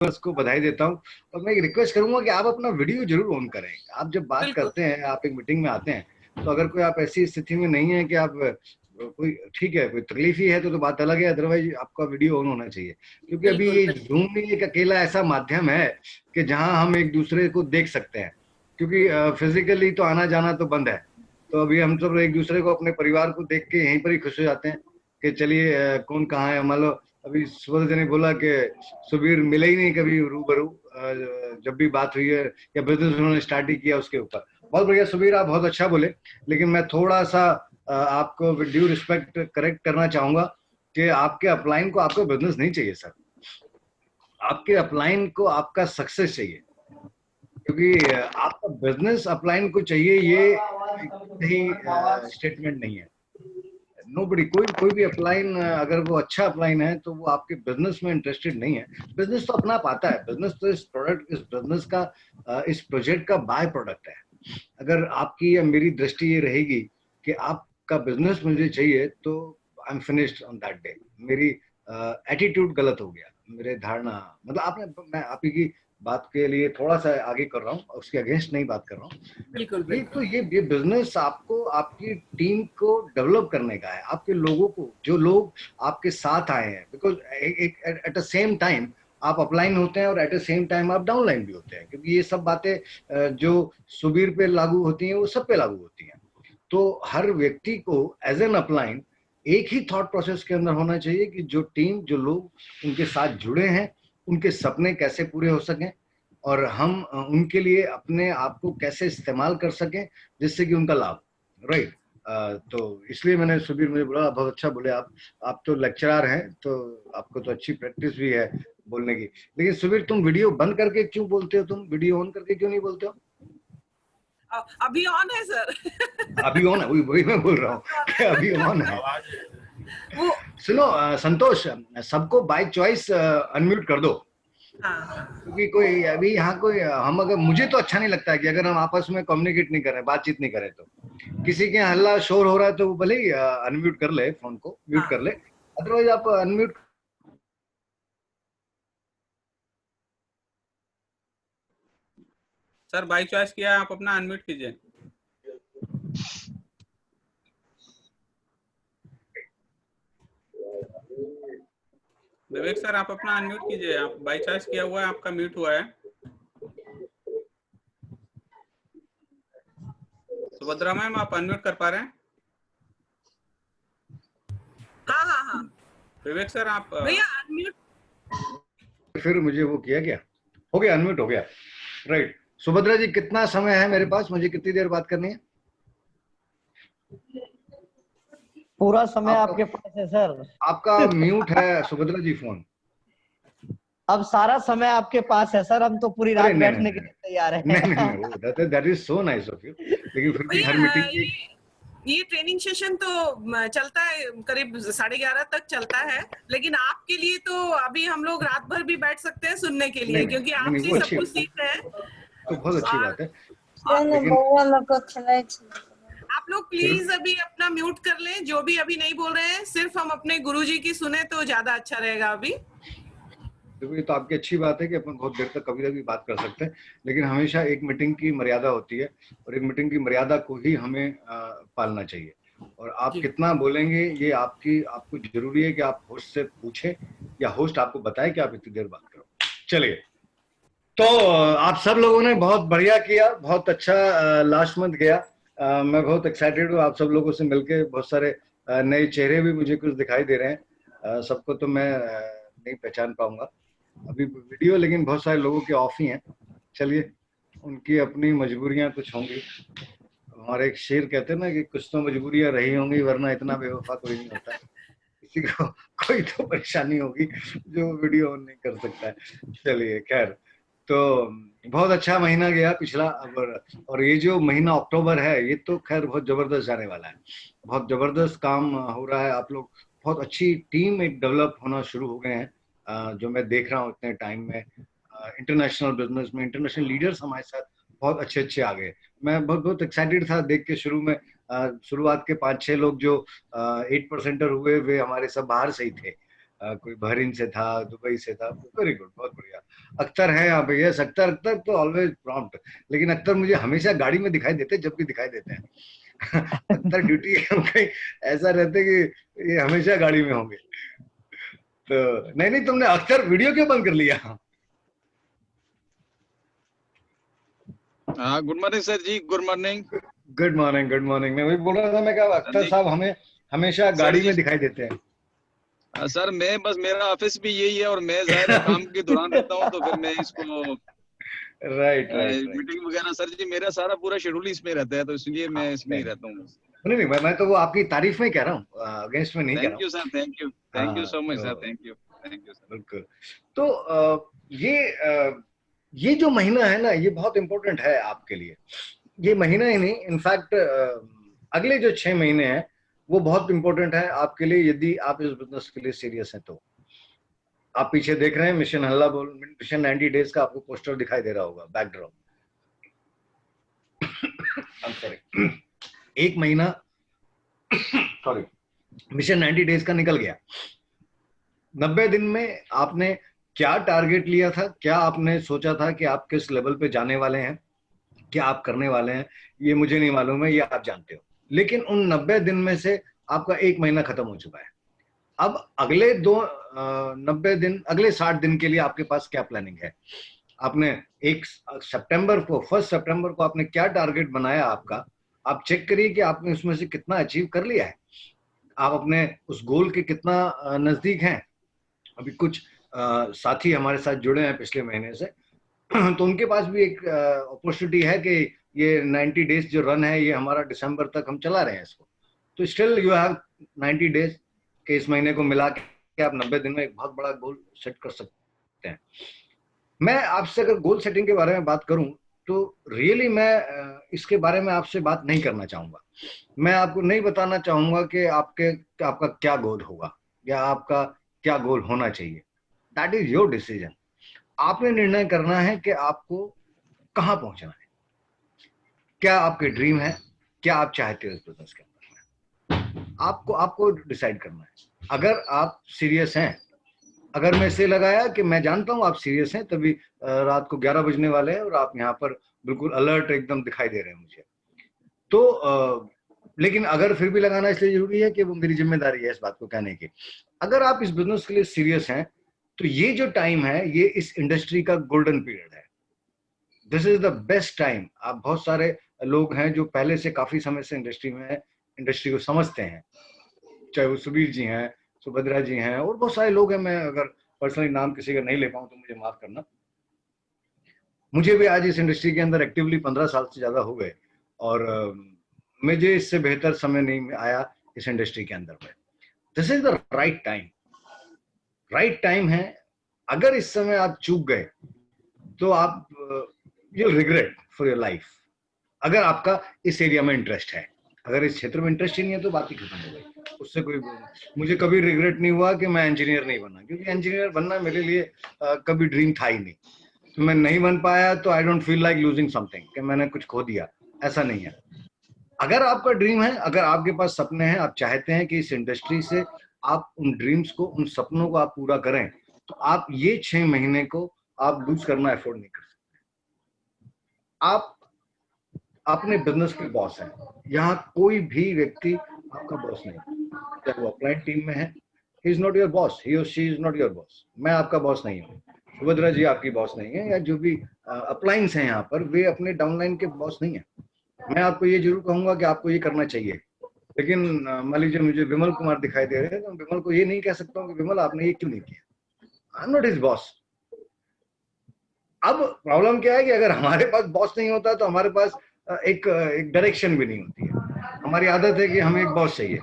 उसको बधाई देता हूँ। और मैं एक रिक्वेस्ट करूंगा कि आप अपना वीडियो जरूर ऑन करें। आप जब बात बिल्कुल। करते हैं, आप एक मीटिंग में आते हैं, तो अगर कोई आप ऐसी स्थिति में नहीं है कि आप कोई ठीक है, कोई तकलीफ ही है तो बात अलग है, अदरवाइज आपका वीडियो ऑन होना चाहिए। क्योंकि अभी बिल्कुल ये बिल्कुल। जूम में एक अकेला ऐसा माध्यम है कि जहां हम एक दूसरे को देख सकते हैं। क्योंकि फिजिकली तो आना जाना तो बंद है। तो अभी हम सब एक दूसरे को, अपने परिवार को देख के यहीं पर ही खुश हो जाते हैं कि चलिए कौन कहाँ है। मान लो अभी सुबह ने बोला कि सुबीर मिले ही नहीं कभी रूबरू, जब भी बात हुई है या बिजनेस उन्होंने स्टार्ट ही किया उसके ऊपर। बहुत बढ़िया सुबीर, आप बहुत अच्छा बोले। लेकिन मैं थोड़ा सा आपको विद ड्यू रिस्पेक्ट करेक्ट करना चाहूंगा कि आपके अपलाइन को आपका बिजनेस नहीं चाहिए सर। आपके अपलाइन को आपका सक्सेस चाहिए। क्योंकि आपका बिजनेस अपलाइन को चाहिए, ये सही स्टेटमेंट नहीं है। नोबडी, कोई भी अपलाइन, अगर वो अच्छा अपलाइन है तो वो आपके बिजनेस में इंटरेस्टेड नहीं है। बिजनेस तो अपना पाता है। बिजनेस तो इस बिजनेस का, इस प्रोजेक्ट का बाय प्रोडक्ट है। अगर आपकी या मेरी दृष्टि ये रहेगी कि आपका बिजनेस मुझे चाहिए, तो I am finished on that day. मेरी एटीट्यूड गलत हो गया, मेरे धारणा, मतलब आपने, मैं आप ही की बात के लिए थोड़ा सा आगे कर रहा हूँ, उसके अगेंस्ट नहीं बात कर रहा हूँ। बिल्कुल ये बिल्कुल। तो ये बिजनेस आपको, आपकी टीम को डेवलप करने का है, आपके लोगों को, जो लोग आपके साथ आए हैं। Because at the same time आप अपलाइन होते हैं और एट द सेम टाइम आप डाउनलाइन भी होते हैं। क्योंकि ये सब बातें जो सुबीर पे लागू होती हैं वो सब पे लागू होती हैं। तो हर व्यक्ति को एज एन अपलाइन एक ही थॉट प्रोसेस के अंदर होना चाहिए कि जो टीम, जो लोग उनके साथ जुड़े हैं, उनके सपने कैसे पूरे हो सकें, और हम उनके लिए अपने आप को कैसे इस्तेमाल कर सकें जिससे कि उनका लाभ, राइट। तो इसलिए मैंने, सुबीर मुझे बोला, बहुत अच्छा बोले आप तो लेक्चरर हैं, तो आपको तो अच्छी प्रैक्टिस भी है बोलने की। लेकिन सुबीर, तुम वीडियो बंद करके क्यों बोलते हो? तुम वीडियो ऑन करके क्यों नहीं बोलते हो? अभी ऑन है सर। अभी ऑन है, वही मैं बोल रहा हूँ कि अभी ऑन है। वो सुनो संतोष, सबको बाय चॉइस अनम्यूट कर दो। हाँ क्योंकि कोई अभी यहाँ कोई, हम अगर, मुझे तो अच्छा नहीं लगता है कि अगर हम आपस में कम्युनिकेट नहीं करें, बातचीत नहीं करें, तो किसी के यहाँ हल्ला शोर हो रहा है तो वो भले ही अनम्यूट कर ले, फोन को म्यूट हाँ। कर ले। अदरवाइज आप अनम्यूट। सर बाई चॉइस किया है, आप अपना अनम्यूट कीजिए। विवेक सर आप अपना अनम्यूट कीजिए, आप बाई चॉइस किया हुआ है, आपका म्यूट हुआ है। सुभद्रा मैम आप अनम्यूट कर पा रहे हैं? हाँ हाँ हाँ। विवेक सर आप भैया अनम्यूट। फिर मुझे वो किया क्या, हो गया, अनम्यूट हो गया, राइट। सुभद्रा जी, कितना समय है मेरे पास? मुझे कितनी देर बात करनी है? पूरा समय आपका आपके पास है सर। आपका म्यूट है सुभद्रा जी फोन। अब सारा समय आपके पास है सर, हम तो पूरी अरे रात नहीं नहीं बैठने के नहीं लिए तैयार नहीं नहीं हैं। नहीं, that is so nice of you. लेकिन फिर भी हर भैया मीटिंग की, ये ट्रेनिंग सेशन तो चलता है, करीब 11:30 तक चलता है। लेकिन आपके लिए तो अभी हम लोग रात भर भी बैठ सकते हैं सुनने के लिए, नहीं नहीं क्योंकि नहीं नहीं, आपसे वो ही सब अच्छी कुछ बात, सीख रहे हैं। तो बहुत अच्छी और बात है। मैंने लेकिन बउआ लोग को खिलाई थी। आप लोग फिर प्लीज अभी अपना म्यूट कर लें, जो भी अभी नहीं बोल रहे हैं, सिर्फ हम अपने गुरुजी की सुने तो ज्यादा अच्छा रहेगा अभी। देखो, ये तो आपकी अच्छी बात है कि अपन बहुत देर तक कभी तक भी बात कर सकते हैं। लेकिन हमेशा एक मीटिंग की मर्यादा होती है, और एक मीटिंग की मर्यादा को ही हमें पालना चाहिए। और आप जी। कितना बोलेंगे ये आपको जरूरी है कि आप होस्ट से पूछें, या होस्ट आपको बताए कि आप इतनी देर बात करो। चलिए, तो आप सब लोगों ने बहुत बढ़िया किया, बहुत अच्छा लास्ट मंथ गया। मैं बहुत एक्साइटेड हूँ आप सब लोगों से मिलके। बहुत सारे नए चेहरे भी मुझे कुछ दिखाई दे रहे हैं। सबको तो मैं नहीं पहचान पाऊंगा अभी वीडियो, लेकिन बहुत सारे लोगों के ऑफ ही हैं। चलिए, उनकी अपनी मजबूरियां कुछ होंगी। हमारे एक शेर कहते हैं ना कि कुछ तो मजबूरियां रही होंगी, वरना इतना बेवफा कोई नहीं होता। किसी को कोई तो परेशानी होगी जो वीडियो ऑन नहीं कर सकता है। चलिए, खैर, तो बहुत अच्छा महीना गया पिछला। और ये जो महीना अक्टूबर है, ये तो खैर बहुत जबरदस्त जाने वाला है। बहुत जबरदस्त काम हो रहा है। आप लोग, बहुत अच्छी टीम एक डेवलप होना शुरू हो गए हैं, जो मैं देख रहा हूँ इतने टाइम में। इंटरनेशनल बिजनेस में इंटरनेशनल लीडर्स हमारे साथ बहुत अच्छे अच्छे आ गए। मैं बहुत बहुत एक्साइटेड था देख के। शुरू में शुरुआत के 5-6 लोग जो 8%er हुए, वे हमारे सब बाहर से ही थे। कोई बहरीन से था, दुबई से था। वेरी गुड, बहुत बढ़िया। अख्तर है यहाँ पे, यस अख्तर। अख्तर तो ऑलवेज प्रॉम्प्ट, लेकिन अख्तर मुझे हमेशा गाड़ी में दिखाई देते जब भी दिखाई देते हैं। अख्तर ड्यूटी कहीं ऐसा रहते कि ये हमेशा गाड़ी में होंगे। तो नहीं नहीं, तुमने अख्तर वीडियो क्यों बंद कर लिया? हाँ, good morning sir ji, good morning. Good morning, good morning. मैं वही बोल रहा था, मैं कहा अख्तर साहब हमें हमेशा गाड़ी में दिखाई देते हैं। सर मैं बस, मेरा ऑफिस भी यही है और मैं ज़ाहिर है काम के दौरान रहता हूँ, तो फिर मैं इसको राइट राइट। मीटिंग वगैरह सर जी मेरा सारा पूरा शेड्यूल इसमें रहता है, तो इसलिए मैं इसमें ही रहता हूँ। नहीं नहीं, मैं तो वो आपकी तारीफ में कह रहा हूँ, अगेंस्ट में नहीं कह रहा thank you sir, thank you so much sir, thank you sir. बिल्कुल। तो ये जो महीना है ना, ये बहुत इंपॉर्टेंट है आपके लिए। ये महीना ही नहीं, इनफैक्ट अगले जो 6 महीने हैं वो बहुत इंपॉर्टेंट है आपके लिए, यदि आप इस बिजनेस के लिए सीरियस हैं तो। आप पीछे देख रहे हैं मिशन हल्ला बोल, मिशन 90 डेज का आपको पोस्टर दिखाई दे रहा होगा, बैकड्रॉप। सॉरी, एक महीना सॉरी मिशन 90 डेज का निकल गया। 90 दिन में आपने क्या टारगेट लिया था, क्या आपने सोचा था कि आप किस लेवल पे जाने वाले हैं, क्या आप करने वाले हैं, ये मुझे नहीं मालूम है, ये आप जानते हो। लेकिन उन 90 दिन में से आपका एक महीना खत्म हो चुका है। अब अगले 90 दिन, अगले 60 दिन के लिए आपके पास क्या प्लानिंग है? आपने 1 सितंबर को, 1 सितंबर को आपने क्या टारगेट बनाया आपका? आप चेक करिए कि आपने उसमें से कितना अचीव कर लिया है, आप अपने उस गोल के कितना नजदीक हैं। अभी कुछ साथी हमारे साथ जुड़े हैं पिछले महीने से, तो उनके पास भी एक अपॉर्चुनिटी है कि ये 90 डेज जो रन है, ये हमारा दिसंबर तक हम चला रहे हैं इसको। तो स्टिल यू हैव 90 डेज के इस महीने को मिला के आप 90 दिन में एक बहुत बड़ा गोल सेट कर सकते हैं। मैं आपसे अगर गोल सेटिंग के बारे में बात करूं तो रियली मैं इसके बारे में आपसे बात नहीं करना चाहूंगा। मैं आपको नहीं बताना चाहूंगा कि आपका क्या गोल होगा या आपका क्या गोल होना चाहिए। That is your decision. आपने निर्णय करना है कि आपको कहां पहुंचना है, क्या आपके ड्रीम है, क्या आप चाहते हो इस बिजनेस के अंदर। आपको डिसाइड करना है। अगर आप सीरियस हैं, अगर मैं इसे लगाया कि मैं जानता हूं आप सीरियस हैं, तभी रात को 11 बजने वाले हैं और आप यहाँ पर बिल्कुल अलर्ट एकदम दिखाई दे रहे हैं मुझे। तो लेकिन अगर फिर भी लगाना इसलिए जरूरी है कि वो मेरी जिम्मेदारी है इस बात को कहने की। अगर आप इस बिजनेस के लिए सीरियस हैं तो ये जो टाइम है, ये इस इंडस्ट्री का गोल्डन पीरियड है। This is the best time. आप बहुत सारे लोग हैं जो पहले से काफी समय से इंडस्ट्री में है, इंडस्ट्री को समझते हैं, चाहे वो सुबीर जी हैं, सुभद्रा जी हैं, और बहुत सारे लोग हैं। मैं अगर पर्सनली नाम किसी का नहीं ले पाऊं तो मुझे माफ करना। मुझे भी आज इस इंडस्ट्री के अंदर एक्टिवली 15 साल से ज्यादा हो गए और मुझे इससे बेहतर समय नहीं आया इस इंडस्ट्री के अंदर में। This is the right time, right time है। अगर इस समय आप चूक गए तो आप you regret for your life. अगर आपका इस एरिया में इंटरेस्ट है, अगर इस क्षेत्र में इंटरेस्ट ही नहीं है तो बात ही खत्म हो गई, उससे कोई। मुझे कभी रिग्रेट नहीं हुआ कि मैं इंजीनियर नहीं बना, क्योंकि इंजीनियर बनना मेरे लिए कभी ड्रीम था ही नहीं। तो मैं नहीं बन पाया तो I don't feel like losing something, कि मैंने कुछ खो दिया, ऐसा नहीं है। अगर आपका ड्रीम है, अगर आपके पास सपने हैं, आप चाहते हैं कि इस इंडस्ट्री से आप उन ड्रीम्स को, उन सपनों को आप पूरा करें, तो आप ये 6 महीने को आप लूज करना अफोर्ड नहीं कर सकते। आप अपने बिजनेस के बॉस हैं। यहाँ कोई भी व्यक्ति आपका बॉस नहीं, चाहे वो अपलाइन टीम में है, he is not your boss, he or she is not your boss. मैं आपका बॉस नहीं हूँ, सुभद्रा जी आपकी बॉस नहीं है, या जो भी अपलाइंस हैं यहाँ पर, वे अपने डाउनलाइन के बॉस नहीं है। मैं आपको ये जरूर कहूंगा कि आपको ये करना चाहिए, लेकिन मान लीजिए मुझे विमल कुमार दिखाई दे रहे हैं, तो विमल को ये नहीं कह सकता हूँ कि विमल आपने ये क्यों नहीं किया। आई एम नॉट हिज बॉस। अब प्रॉब्लम क्या है कि अगर हमारे पास बॉस नहीं होता तो हमारे पास एक डायरेक्शन भी नहीं होती है। हमारी आदत है कि हमें एक बॉस चाहिए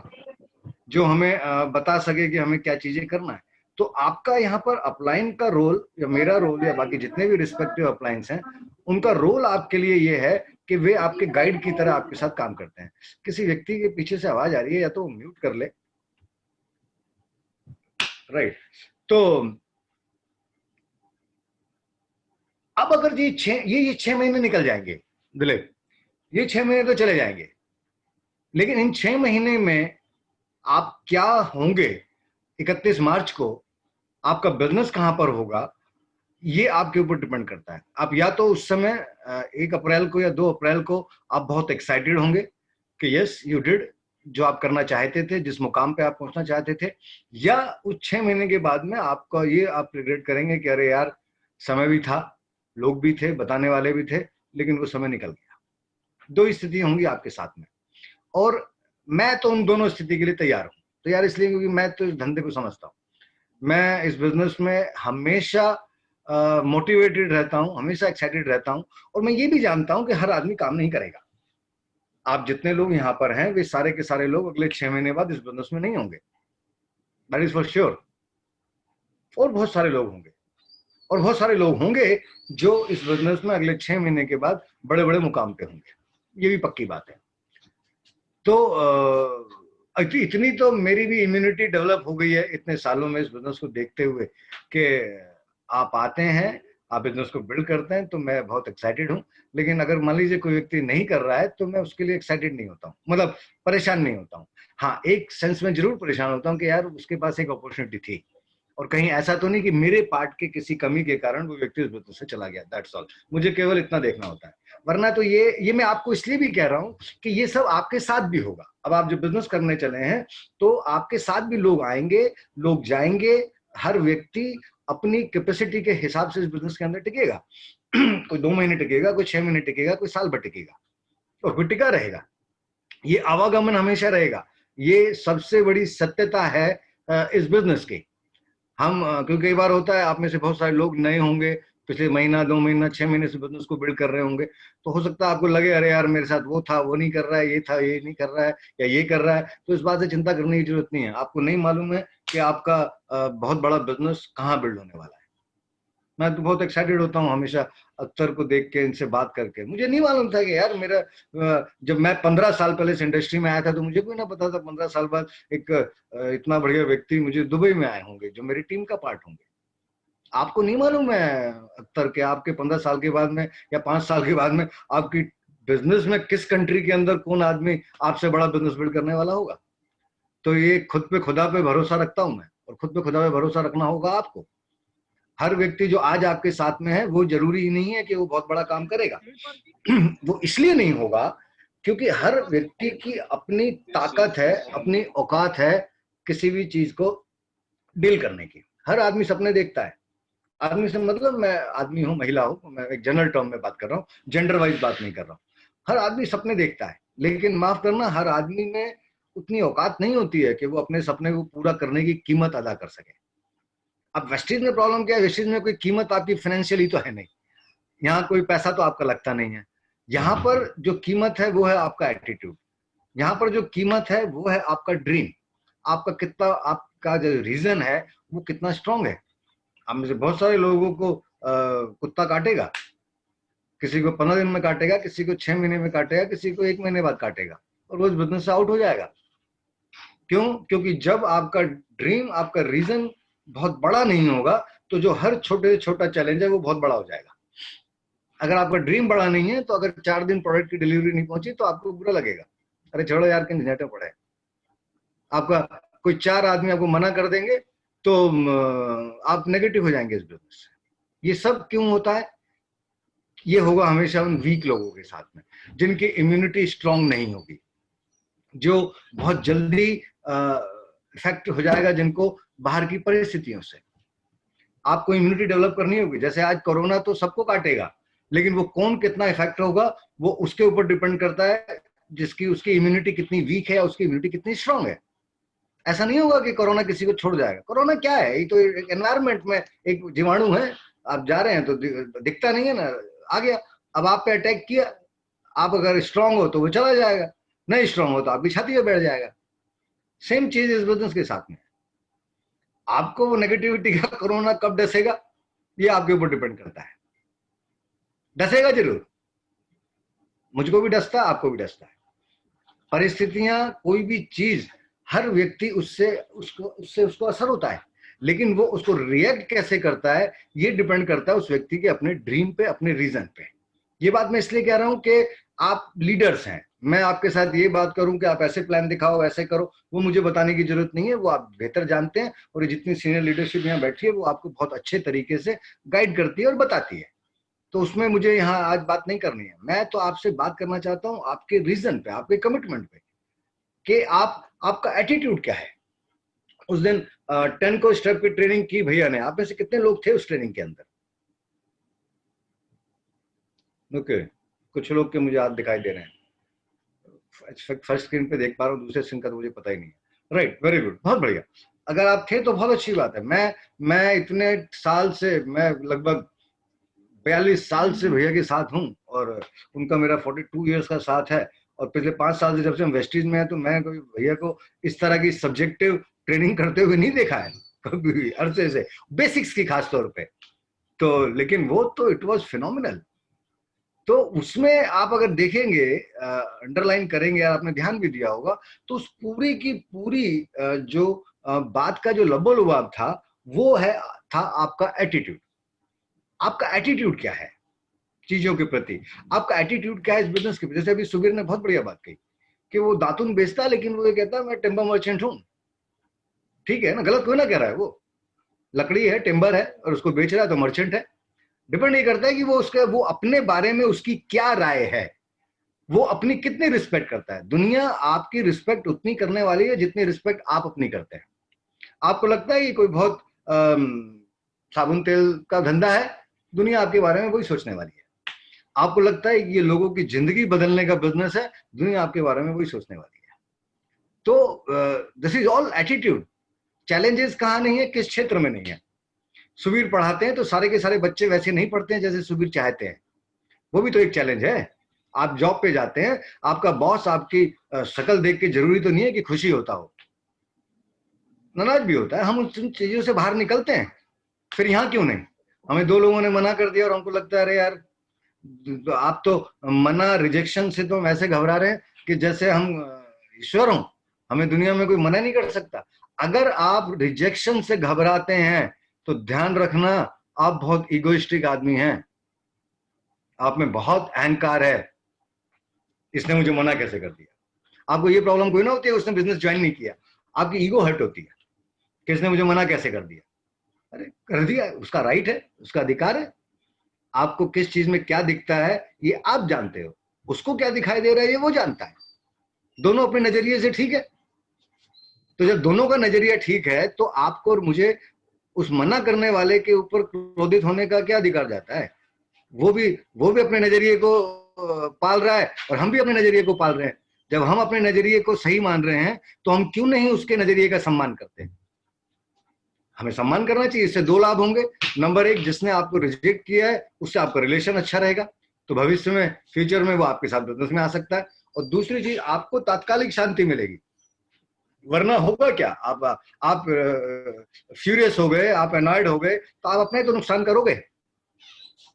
जो हमें बता सके कि हमें क्या चीजें करना है। तो आपका यहाँ पर अपलाइन का रोल, या मेरा रोल, या बाकी जितने भी रिस्पेक्टिव अपलाइंस हैं, उनका रोल आपके लिए ये है कि वे आपके गाइड की तरह आपके साथ काम करते हैं। किसी व्यक्ति के पीछे से आवाज आ रही है, या तो म्यूट कर ले। राइट। तो अब अगर ये 6 महीने निकल जाएंगे दिलीप, ये 6 महीने तो चले जाएंगे, लेकिन इन 6 महीने में आप क्या होंगे 31 मार्च को, आपका बिजनेस कहां पर होगा, ये आपके ऊपर डिपेंड करता है। आप या तो उस समय 1 अप्रैल को या 2 अप्रैल को आप बहुत एक्साइटेड होंगे कि यस यू डिड जो आप करना चाहते थे, जिस मुकाम पे आप पहुंचना चाहते थे, या उस 6 महीने के बाद में आपका ये आप रिग्रेट करेंगे कि अरे यार समय भी था, लोग भी थे, बताने वाले भी थे, लेकिन वो समय निकल गया। 2 स्थिति होंगी आपके साथ में, और मैं तो उन दोनों स्थिति के लिए तैयार हूं। तैयार इसलिए क्योंकि मैं तो इस धंधे को समझता हूं। मैं इस बिजनेस में हमेशा मोटिवेटेड रहता हूं, हमेशा एक्साइटेड रहता हूं, और मैं ये भी जानता हूं कि हर आदमी काम नहीं करेगा। आप जितने लोग यहाँ पर हैं वे सारे के सारे लोग अगले 6 महीने बाद इस बिजनेस में नहीं होंगे, दैट इज फॉर श्योर। और बहुत सारे लोग होंगे, और बहुत सारे लोग होंगे जो इस बिजनेस में अगले 6 महीने के बाद बड़े बड़े मुकाम पे होंगे, ये भी पक्की बात है। तो इतनी तो मेरी भी इम्यूनिटी डेवलप हो गई है इतने सालों में इस बिजनेस को देखते हुए कि आप आते हैं, आप बिजनेस को बिल्ड करते हैं, तो मैं बहुत एक्साइटेड हूं। लेकिन अगर मान लीजिए कोई व्यक्ति नहीं कर रहा है तो मैं उसके लिए एक्साइटेड नहीं होता हूँ, मतलब परेशान नहीं होता हूँ। हाँ, एक सेंस में जरूर परेशान होता हूँ कि यार उसके पास एक अपॉर्चुनिटी थी, और कहीं ऐसा तो नहीं कि मेरे पार्ट के किसी कमी के कारण वो व्यक्ति उस बिजनेस से चला गया, दैट्स ऑल। मुझे केवल इतना देखना होता है। वरना तो ये मैं आपको इसलिए भी कह रहा हूं कि ये सब आपके साथ भी होगा। अब आप जो बिजनेस करने चले हैं तो आपके साथ भी लोग आएंगे, लोग जाएंगे, हर व्यक्ति अपनी कैपेसिटी के हिसाब से इस बिजनेस के अंदर टिकेगा। कोई 2 महीने टिकेगा, कोई 6 महीने टिकेगा, कोई साल भर टिकेगा, और कोई टिका रहेगा। ये आवागमन हमेशा रहेगा, ये सबसे बड़ी सत्यता है इस बिजनेस की। हम क्योंकि कई बार होता है आप में से बहुत सारे लोग नए होंगे, पिछले महीना 2 महीना 6 महीने से बिजनेस को बिल्ड कर रहे होंगे, तो हो सकता है आपको लगे अरे यार मेरे साथ वो था, वो नहीं कर रहा है, ये था, ये नहीं कर रहा है, या ये कर रहा है। तो इस बात से चिंता करने की जरूरत नहीं है। आपको नहीं मालूम है कि आपका बहुत बड़ा बिजनेस कहाँ बिल्ड होने वाला है। मैं तो बहुत एक्साइटेड होता हूँ हमेशा अख्तर को देख के, इनसे बात करके। मुझे नहीं मालूम था कि यार मेरा जब मैं 15 साल पहले इस इंडस्ट्री में आया था तो मुझे कोई ना पता था 15 साल बाद एक इतना बढ़िया व्यक्ति मुझे दुबई में आए होंगे जो मेरी टीम का पार्ट होंगे। आपको नहीं मालूम है अख्तर के आपके 15 साल के बाद में या 5 साल के बाद में आपकी बिजनेस में किस कंट्री के अंदर कौन आदमी आपसे बड़ा बिजनेस बिल्ड करने वाला होगा। तो ये खुद पे खुदा पे भरोसा रखता हूं मैं, और खुद पे खुदा पे भरोसा रखना होगा आपको। हर व्यक्ति जो आज आपके साथ में है वो जरूरी ही नहीं है कि वो बहुत बड़ा काम करेगा। वो इसलिए नहीं होगा क्योंकि हर व्यक्ति की अपनी ताकत है, अपनी औकात है किसी भी चीज को डील करने की। हर आदमी सपने देखता है। आदमी से मतलब मैं आदमी हूँ, महिला हूँ, मैं एक जनरल टर्म में बात कर रहा हूँ, जेंडर वाइज बात नहीं कर रहा हूँ। हर आदमी सपने देखता है, लेकिन माफ करना हर आदमी में उतनी औकात नहीं होती है कि वो अपने सपने को पूरा करने की कीमत अदा कर सके। अब वेस्टीज में प्रॉब्लम क्या है, वेस्टीज में कोई कीमत आपकी फाइनेंशियली तो है नहीं, यहाँ कोई पैसा तो आपका लगता नहीं है। यहाँ पर जो कीमत है वो है आपका एटीट्यूड, यहाँ पर जो कीमत है वो है आपका ड्रीम, आपका कितना, आपका जो रीजन है वो कितना स्ट्रांग है। आप में से बहुत सारे लोगों को कुत्ता काटेगा, किसी को 15 दिन में काटेगा, किसी को 6 महीने में काटेगा, किसी को 1 महीने बाद काटेगा, और वो इस बिजनेस से आउट हो जाएगा। क्यों? क्योंकि जब आपका ड्रीम, आपका रीजन बहुत बड़ा नहीं होगा तो जो हर छोटे छोटा चैलेंज है वो बहुत बड़ा हो जाएगा। अगर आपका ड्रीम बड़ा नहीं है तो अगर 4 दिन प्रोडक्ट की डिलीवरी नहीं पहुंची तो आपको बुरा लगेगा, अरे छोड़ो यार किन झंझट में पड़े। आपका कोई 4 आदमी आपको मना कर देंगे तो आप नेगेटिव हो जाएंगे इस बिजनेस से। ये सब क्यों होता है? ये होगा हमेशा उन वीक लोगों के साथ में जिनकी इम्यूनिटी स्ट्रांग नहीं होगी, जो बहुत जल्दी इफेक्ट हो जाएगा जिनको बाहर की परिस्थितियों से। आपको इम्यूनिटी डेवलप करनी होगी। जैसे आज कोरोना तो सबको काटेगा, लेकिन वो कौन कितना इफेक्ट होगा वो उसके ऊपर डिपेंड करता है, जिसकी उसकी इम्यूनिटी कितनी वीक है, उसकी इम्यूनिटी कितनी स्ट्रांग है। ऐसा नहीं होगा कि कोरोना किसी को छोड़ जाएगा। कोरोना क्या है? ये तो एक एनवायरमेंट में एक जीवाणु है, आप जा रहे हैं तो दिखता नहीं है ना, आ गया, अब आप पे अटैक किया। आप अगर स्ट्रांग हो तो वो चला जाएगा, नहीं स्ट्रांग हो तो आपकी छाती पे बैठ जाएगा। सेम चीज इस बिजनेस के साथ में। आपको वो नेगेटिविटी का कोरोना कब डसेगा ये आपके ऊपर डिपेंड करता है। डसेगा जरूर, मुझको भी डसता है, आपको भी डसता है। परिस्थितियां, कोई भी चीज, हर व्यक्ति उसको असर होता है, लेकिन वो उसको रिएक्ट कैसे करता है ये डिपेंड करता है उस व्यक्ति के अपने ड्रीम पे, अपने रीजन पे। ये बात मैं इसलिए कह रहा हूं कि आप लीडर्स हैं, मैं आपके साथ ये बात करूं कि आप ऐसे प्लान दिखाओ, ऐसे करो, वो मुझे बताने की जरूरत नहीं है, वो आप बेहतर जानते हैं। और ये जितनी सीनियर लीडरशिप यहाँ बैठी है वो आपको बहुत अच्छे तरीके से गाइड करती है और बताती है। तो उसमें मुझे यहाँ आज बात नहीं करनी है। मैं तो आपसे बात करना चाहता हूँ आपके रीजन पे, आपके कमिटमेंट पे, कि आपका एटीट्यूड क्या है। उस दिन 10 को स्टेप की ट्रेनिंग की भैया ने, आप में से कितने लोग थे उस ट्रेनिंग के अंदर? ओके, कुछ लोग के मुझे हाथ दिखाई दे रहे हैं, फर्स्ट स्क्रीन पे देख पा रहा हूँ, दूसरे स्क्रीन का तो मुझे पता ही नहीं है। राइट, वेरी गुड, बहुत बढ़िया। अगर आप थे तो बहुत अच्छी बात है। मैं इतने साल से, मैं लगभग 42 साल से भैया के साथ हूँ और उनका मेरा 42 इयर्स का साथ है। और पिछले 5 साल से जब से हम वेस्टीज में हैं तो मैं कभी भैया को इस तरह की सब्जेक्टिव ट्रेनिंग करते हुए नहीं देखा है कभी भी, अरसे से, बेसिक्स की खास तौर पे। तो लेकिन वो तो इट वाज फिनोमिनल। तो उसमें आप अगर देखेंगे, अंडरलाइन करेंगे, आपने ध्यान भी दिया होगा, तो उस पूरी की पूरी जो बात का जो लबोलुबाब था वो था आपका एटीट्यूड। आपका एटीट्यूड क्या है चीजों के प्रति, आपका एटीट्यूड क्या है इस बिजनेस के प्रति। जैसे अभी सुबीर ने बहुत बढ़िया बात कही कि वो दातुन बेचता है लेकिन वो ये कहता है मैं टिम्बर मर्चेंट हूं। ठीक है ना, गलत कोई ना कह रहा है, वो लकड़ी है, टिम्बर है और उसको बेच रहा है तो मर्चेंट है। डिपेंड नहीं करता है कि वो अपने बारे में उसकी क्या राय है, वो अपनी कितनी रिस्पेक्ट करता है। दुनिया आपकी रिस्पेक्ट उतनी करने वाली है जितनी रिस्पेक्ट आप अपनी करते हैं। आपको लगता है कि कोई बहुत साबुन तेल का धंधा है, दुनिया आपके बारे में वही सोचने वाली है। आपको लगता है कि ये लोगों की जिंदगी बदलने का बिजनेस है, दुनिया आपके बारे में वही सोचने वाली है। तो this is all attitude. Challenges कहाँ नहीं है, किस क्षेत्र में नहीं है। सुबीर पढ़ाते हैं तो सारे के सारे बच्चे वैसे नहीं पढ़ते हैं जैसे सुबीर चाहते हैं, वो भी तो एक चैलेंज है। आप जॉब पे जाते हैं, आपका बॉस आपकी शक्ल देख के जरूरी तो नहीं है कि खुशी होता हो, नाराज भी होता है। हम उन चीजों से बाहर निकलते हैं। फिर यहाँ क्यों नहीं, हमें 2 लोगों ने मना कर दिया और हमको लगता है अरे यार, आप तो मना, रिजेक्शन से तो वैसे घबरा रहे हैं कि जैसे हम ईश्वर हों, हमें दुनिया में कोई मना नहीं कर सकता। अगर आप रिजेक्शन से घबराते हैं तो ध्यान रखना, आप बहुत इगोइस्टिक आदमी हैं, आप में बहुत अहंकार है। इसने मुझे मना कैसे कर दिया। आपको ये प्रॉब्लम कोई ना होती है, उसने बिजनेस ज्वाइन नहीं किया, आपकी ईगो हर्ट होती है कि इसने मुझे मना कैसे कर दिया। अरे कर दिया, उसका राइट है, उसका अधिकार है। आपको किस चीज में क्या दिखता है ये आप जानते हो, उसको क्या दिखाई दे रहा है ये वो जानता है। दोनों अपने नजरिए से ठीक है। तो जब दोनों का नजरिया ठीक है तो आपको और मुझे उस मना करने वाले के ऊपर क्रोधित होने का क्या अधिकार जाता है। वो भी अपने नजरिए को पाल रहा है और हम भी अपने नजरिए को पाल रहे हैं। जब हम अपने नजरिए को सही मान रहे हैं तो हम क्यों नहीं उसके नजरिए का सम्मान करते हैं। हमें सम्मान करना चाहिए। इससे 2 लाभ होंगे। नंबर 1, जिसने आपको रिजेक्ट किया है उससे आपका रिलेशन अच्छा रहेगा, तो भविष्य में, फ्यूचर में वो आपके साथ बिजनेस में आ सकता है। और दूसरी चीज, आपको तात्कालिक शांति मिलेगी। वरना होगा क्या, आप फ्यूरियस हो गए, आप एनॉयड हो गए तो आप अपने तो नुकसान करोगे।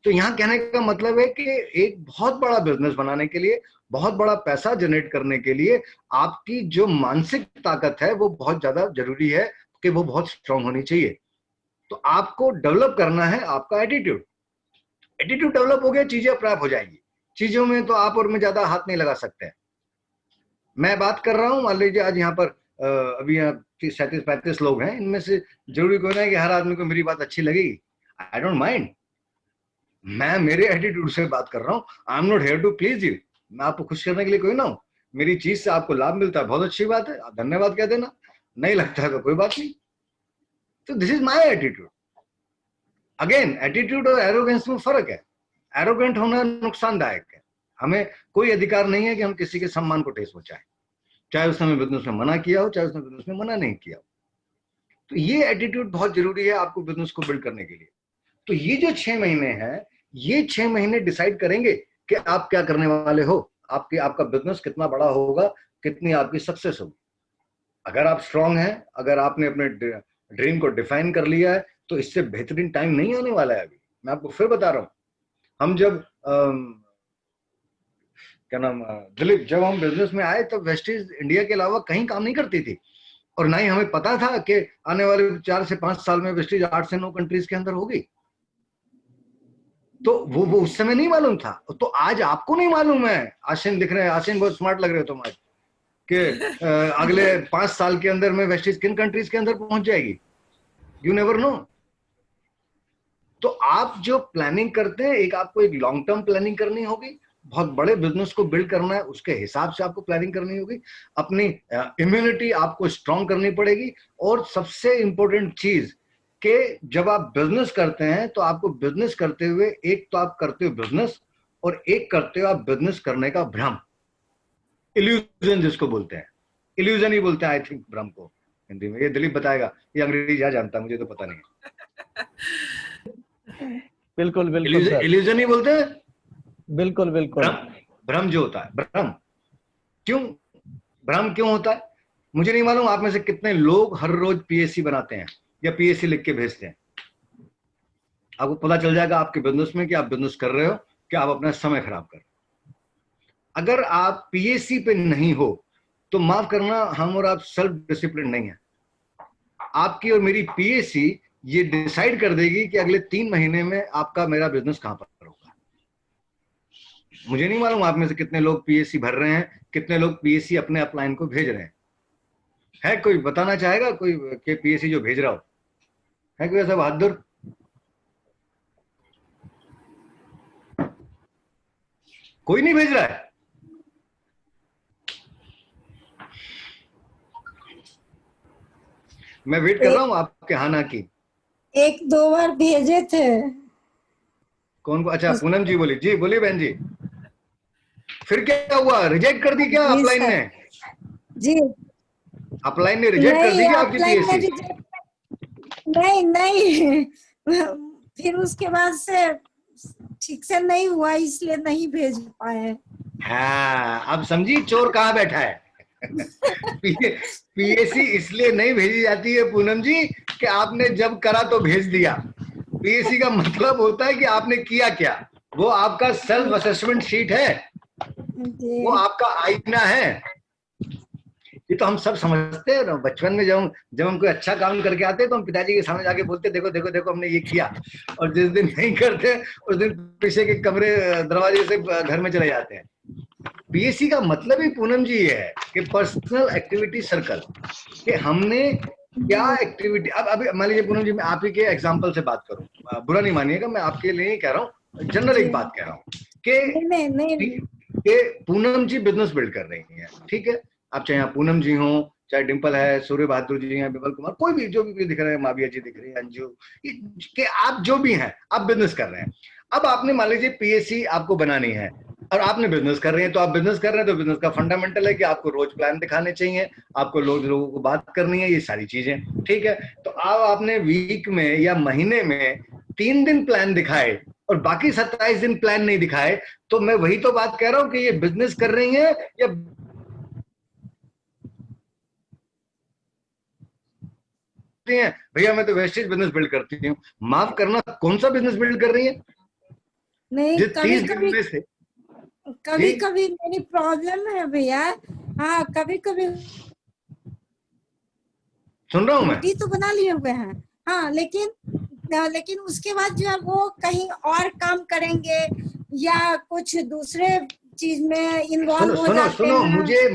तो यहाँ कहने का मतलब है कि एक बहुत बड़ा बिजनेस बनाने के लिए, बहुत बड़ा पैसा जनरेट करने के लिए आपकी जो मानसिक ताकत है वो बहुत ज्यादा जरूरी है कि वो बहुत स्ट्रांग होनी चाहिए। तो आपको डेवलप करना है आपका एटीट्यूड। एटीट्यूड डेवलप हो गया, चीजें प्राप्त हो जाएंगी। चीजों में तो आप और मैं ज्यादा हाथ नहीं लगा सकते हैं। मैं बात कर रहा हूं, मान लीजिए आज यहाँ पर अभी 37-35 लोग हैं, इनमें से जरूरी कोई ना है कि हर आदमी को मेरी बात अच्छी लगेगी। आई डोंट माइंड, मैं मेरे एटीट्यूड से बात कर रहा हूँ। I am not here to please you. मैं आपको खुश करने के लिए कोई ना हूं। मेरी चीज से आपको लाभ मिलता है, बहुत अच्छी बात है, आप धन्यवाद कह देना। नहीं लगता है तो कोई बात नहीं। तो this is my attitude. Again, attitude और एरोगेंस में फर्क है। एरोगेंट होना नुकसानदायक है। हमें कोई अधिकार नहीं है कि हम किसी के सम्मान को ठेस पहुंचाएं, चाहे उसने हमें बिजनेस में मना किया हो, चाहे उसने बिजनेस में मना नहीं किया हो। तो ये एटीट्यूड बहुत जरूरी है आपको बिजनेस को बिल्ड करने के लिए। तो ये जो 6 महीने हैं, ये 6 महीने डिसाइड करेंगे कि आप क्या करने वाले हो, आपका बिजनेस कितना बड़ा होगा, कितनी आपकी सक्सेस होगी। अगर आप स्ट्रांग हैं, अगर आपने अपने ड्रीम को डिफाइन कर लिया है, तो इससे बेहतरीन टाइम नहीं आने वाला है। अभी मैं आपको फिर बता रहा हूं, हम जब क्या नाम, दिलीप, जब हम बिजनेस में आए तब वेस्टीज इंडिया के अलावा कहीं काम नहीं करती थी। और ना ही हमें पता था कि आने वाले 4 से 5 साल में वेस्टीज 8 से 9 कंट्रीज के अंदर होगी। तो वो उस समय नहीं मालूम था, तो आज आपको नहीं मालूम है। आशीन दिख रहे हैं, आशीन बहुत स्मार्ट लग रहे हो तुम आज, कि अगले 5 साल के अंदर में वेस्ट किन कंट्रीज के अंदर पहुंच जाएगी, यू नेवर नो। तो आप जो प्लानिंग करते हैं, एक आपको एक लॉन्ग टर्म प्लानिंग करनी होगी, बहुत बड़े बिजनेस को बिल्ड करना है, उसके हिसाब से आपको प्लानिंग करनी होगी, अपनी इम्यूनिटी आपको स्ट्रांग करनी पड़ेगी। और सबसे इंपॉर्टेंट चीज कि जब आप बिजनेस करते हैं तो आपको बिजनेस करते हुए, एक तो आप करते हो बिजनेस, और एक करते हो आप बिजनेस करने का भ्रम, इल्यूजन जिसको बोलते हैं, इल्यूजन ही बोलते हैं आई थिंक भ्रम को हिंदी में। ये दिलीप बताएगा, ये अंग्रेजी क्या जानता है, मुझे तो पता नहीं है। बिल्कुल बिल्कुल सर, इल्यूजन ही बोलते हैं, बिल्कुल बिल्कुल। भ्रम जो होता है, भ्रम क्यों होता है मुझे नहीं मालूम। आप में से कितने लोग हर रोज पीएससी बनाते हैं या पीएससी लिख के भेजते हैं? आपको पता चल जाएगा आपके बिजनेस में कि आप बिजनेस कर रहे हो कि आप अपना समय खराब कर रहे हो। अगर आप पीएससी पे नहीं हो तो माफ करना, हम और आप सेल्फ डिसिप्लिन नहीं है। आपकी और मेरी पीएससी ये डिसाइड कर देगी कि अगले 3 महीने में आपका मेरा बिजनेस कहां पर होगा। मुझे नहीं मालूम आप में से कितने लोग पीएससी भर रहे हैं, कितने लोग पीएससी अपने अपलाइन को भेज रहे हैं। है कोई बताना चाहेगा कोई कि पीएससी जो भेज रहा हो? है कोई ऐसा बहादुर? कोई नहीं भेज रहा है। मैं वेट कर रहा हूं आपके हाना की। 1-2 बार भेजे थे। कौन को? अच्छा पूनम जी बोली। जी बोलिए बहन जी, फिर क्या हुआ? रिजेक्ट कर दी क्या अपलाइन ने? जी अपलाइन ने रिजेक्ट कर दी क्या आपकी पीएससी? नहीं फिर उसके बाद से ठीक से नहीं हुआ, इसलिए नहीं भेज पाए। हाँ, अब समझी चोर कहाँ बैठा है। पीएससी इसलिए नहीं भेजी जाती है पूनम जी कि आपने जब करा तो भेज दिया। पीएससी का मतलब होता है कि आपने किया क्या। वो आपका सेल्फ असेसमेंट शीट है, वो आपका आईना है। ये तो हम सब समझते हैं ना। बचपन में जब हम कोई अच्छा काम करके आते हैं तो हम पिताजी के सामने जाके बोलते देखो देखो देखो हमने ये किया, और जिस दिन नहीं करते उस दिन पीछे के कमरे दरवाजे से घर में चले जाते हैं। पीएससी का मतलब ही पूनम जी ये है कि पर्सनल एक्टिविटी सर्कल, कि हमने क्या एक्टिविटी। अब अभी मान लीजिए पूनम जी, मैं आप ही के एग्जाम्पल से बात करूं, बुरा नहीं मानिएगा, मैं आपके लिए नहीं कह रहा हूँ, जनरल एक बात कह रहा हूँ कि पूनम जी बिजनेस बिल्ड कर रही है, ठीक है। आप चाहे पूनम जी हो, चाहे डिंपल है, सूर्य बहादुर जी हैं, बिमल कुमार, कोई भी जो भी दिख रहे हैं, माविया जी दिख रही है, अंजू, कि आप जो भी हैं आप बिजनेस कर रहे हैं। अब आपने मान लीजिए पीएससी आपको बनानी है और आपने बिजनेस कर रहे हैं, तो आप बिजनेस कर रहे हैं तो बिजनेस का फंडामेंटल है कि आपको रोज प्लान दिखाने चाहिए, आपको लोगों को बात करनी है, ये सारी चीजें, ठीक है। तो अब आपने वीक में या महीने में 3 दिन प्लान दिखाए और बाकी 27 दिन प्लान नहीं दिखाए, तो मैं वही तो बात कह रहा हूं कि ये बिजनेस कर रही है या भैया मैं तो वेस्टेज बिजनेस बिल्ड करती हूँ। माफ करना, कौन सा बिजनेस बिल्ड कर रही है? नहीं, कभी कभी मेरी प्रॉब्लम है भैया। हाँ, कभी कभी सुन रहा हूँ मैं, तो बना लिए हुए हैं। हाँ, लेकिन उसके बाद जो है वो कहीं और काम करेंगे या कुछ दूसरे चीज में इन्वॉल्व हो जाते हैं। सुनो,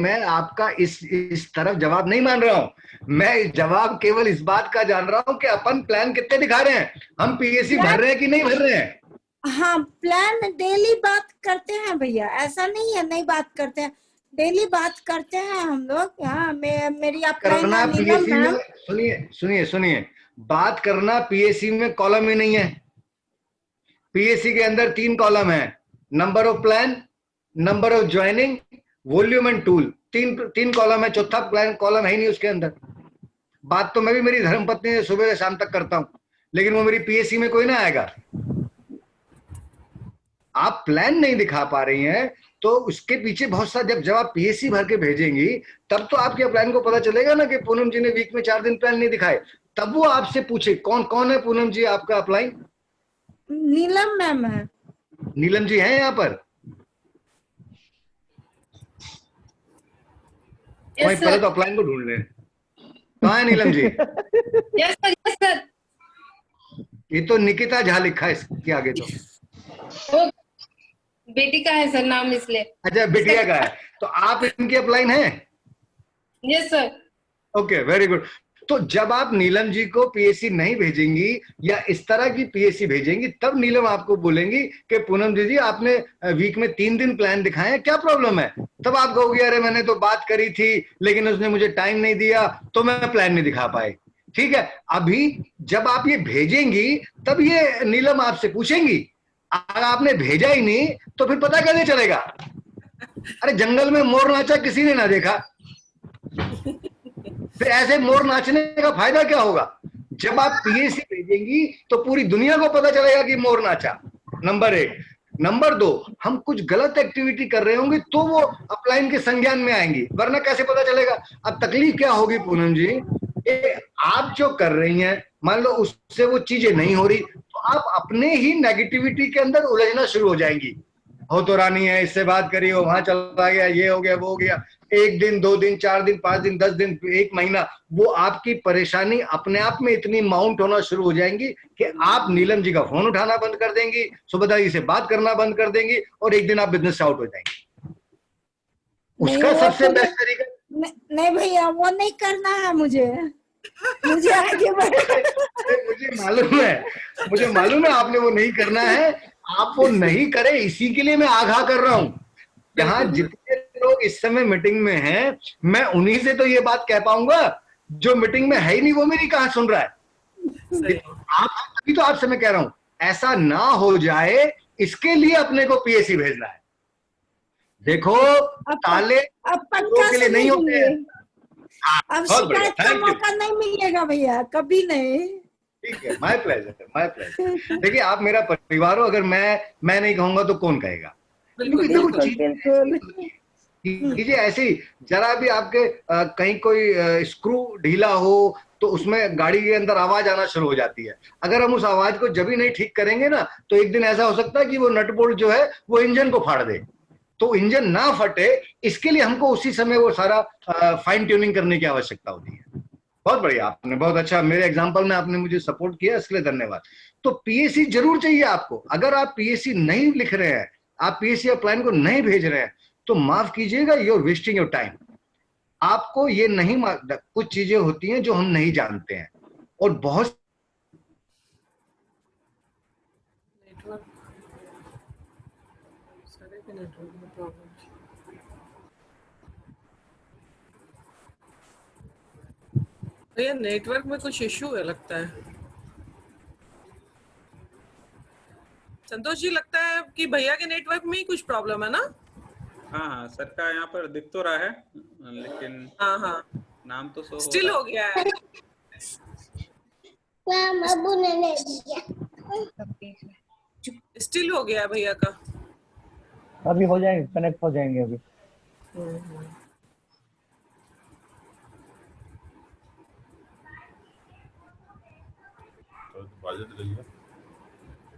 मैं आपका इस तरफ जवाब नहीं मान रहा हूँ। मैं जवाब केवल इस बात का जान रहा हूँ कि अपन प्लान कितने दिखा रहे हैं, हम पीएससी भर रहे हैं कि नहीं भर रहे हैं। हाँ, प्लान डेली बात करते हैं भैया, ऐसा नहीं है नहीं बात करते हैं, डेली बात करते हैं हम लोग। हाँ, मेरी करना पीएससी में, सुनिए, बात करना पीएससी में कॉलम ही नहीं है। पीएससी के अंदर 3 कॉलम है, number of plan, number of joining, volume and tool. 3 column है, चौथा प्लान कॉलम है ही नहीं उसके अंदर। बात तो मैं भी मेरी धर्मपत्नी से सुबह से शाम तक करता हूं, लेकिन वो मेरी पीएससी में कोई ना आएगा। आप प्लान नहीं दिखा पा रही हैं तो उसके पीछे बहुत सा, जब आप पीएससी भर के भेजेंगी तब तो आपके प्लान को पता चलेगा ना कि पूनम जी ने वीक में 4 दिन प्लान नहीं दिखाए। तब वो आपसे पूछे कौन कौन है पूनम जी आपका अपलाइन? नीलम मैम है। नीलम जी हैं यहाँ पर? yes, पहले तो अपलाइन को ढूंढ लें। कहाँ है नीलम जी? Yes sir. ये तो निकिता झा लिखा है इसके आगे तो। बेटी का है सर नाम, इसलिए। अच्छा, बेटिया का है, तो आप इनके अपलाइन हैं? Yes sir. Okay, very good. तो जब आप नीलम जी को पीएससी नहीं भेजेंगी या इस तरह की पीएससी भेजेंगी, तब नीलम आपको बोलेंगी कि पूनम जी आपने वीक में 3 दिन प्लान दिखाए हैं, क्या प्रॉब्लम है? तब आप कहोगे अरे मैंने तो बात करी थी लेकिन उसने मुझे टाइम नहीं दिया तो मैं प्लान नहीं दिखा पाई। ठीक है, अभी जब आप ये भेजेंगी तब ये नीलम आपसे पूछेंगी। अगर आपने भेजा ही नहीं तो फिर पता कैसे चलेगा? अरे जंगल में मोर नाचा किसी ने ना देखा, फिर ऐसे मोर नाचने का फायदा क्या होगा? जब आप पीएससी भेजेंगी तो पूरी दुनिया को पता चलेगा कि मोर नाचा, नंबर 1। नंबर 2, हम कुछ गलत एक्टिविटी कर रहे होंगे तो वो अपलाइन के संज्ञान में आएंगी, वरना कैसे पता चलेगा? अब तकलीफ क्या होगी पूनम जी, आप जो कर रही हैं, मान लो उससे वो चीजें नहीं हो रही तो आप अपने ही नेगेटिविटी के अंदर उलझना शुरू हो जाएंगी। हो तो रानी है, इससे बात करी, हो वहां चला गया, ये हो गया, वो हो गया। 1 दिन 2 दिन 4 दिन 5 दिन 10 दिन 1 महीना, वो आपकी परेशानी अपने आप में इतनी माउंट होना शुरू हो जाएंगी कि आप नीलम जी का फोन उठाना बंद कर देंगी, सुभद्रा जी से बात करना बंद कर देंगी और एक दिन आप बिजनेस से आउट हो जाएंगी। उसका सबसे बेस्ट तरीका नहीं भैया, वो नहीं करना है मुझे आगे मुझे मालूम है आपने वो नहीं करना है। आप वो नहीं करे इसी के लिए मैं आगाह कर रहा हूं। यहाँ जितने लोग इस समय मीटिंग में हैं, मैं उन्हीं से तो ये बात कह पाऊंगा, जो मीटिंग में है ही नहीं वो मेरी कहां सुन रहा है। आप अभी तो आपसे मैं कह रहा हूं, ऐसा ना हो जाए इसके लिए अपने को पीएससी भेजना है। देखो ताले के लिए नहीं होते हैं। अब शिकायत का मौका नहीं मिलेगा भैया, कभी नहीं। ठीक है, माय प्लेजर, माय प्लेजर। देखिए आप मेरा परिवार हो, अगर मैं नहीं कहूंगा तो कौन कहेगा? कीजिए ऐसे ही, जरा भी आपके कहीं कोई स्क्रू ढीला हो तो उसमें गाड़ी के अंदर आवाज आना शुरू हो जाती है। अगर हम उस आवाज को जब भी नहीं ठीक करेंगे ना, तो एक दिन ऐसा हो सकता है कि वो नट बोल्ट जो है वो इंजन को फाड़ दे। तो इंजन ना फटे इसके लिए हमको उसी समय वो सारा फाइन ट्यूनिंग करने की आवश्यकता होती है। बहुत बढ़िया, आपने बहुत अच्छा मेरे एग्जांपल में आपने मुझे सपोर्ट किया, इसके लिए धन्यवाद। तो पीएससी जरूर चाहिए आपको। अगर आप पीएससी नहीं लिख रहे हैं, आप पीएससी अपलाइन को नहीं भेज रहे हैं, तो माफ कीजिएगा, you are wasting your time. आपको ये नहीं, कुछ चीजें होती हैं जो हम नहीं जानते हैं और बहुत भैया नेटवर्क में कुछ इश्यू है लगता है। संतोष जी, लगता है कि भैया के नेटवर्क में ही कुछ प्रॉब्लम है ना? हाँ सर का यहाँ पर दिख तो रहा है, लेकिन हाँ नाम तो सो स्टिल हो गया है। स्टिल हो गया है भैया का। अभी हो जाएंगे, कनेक्ट हो जाएंगे अभी।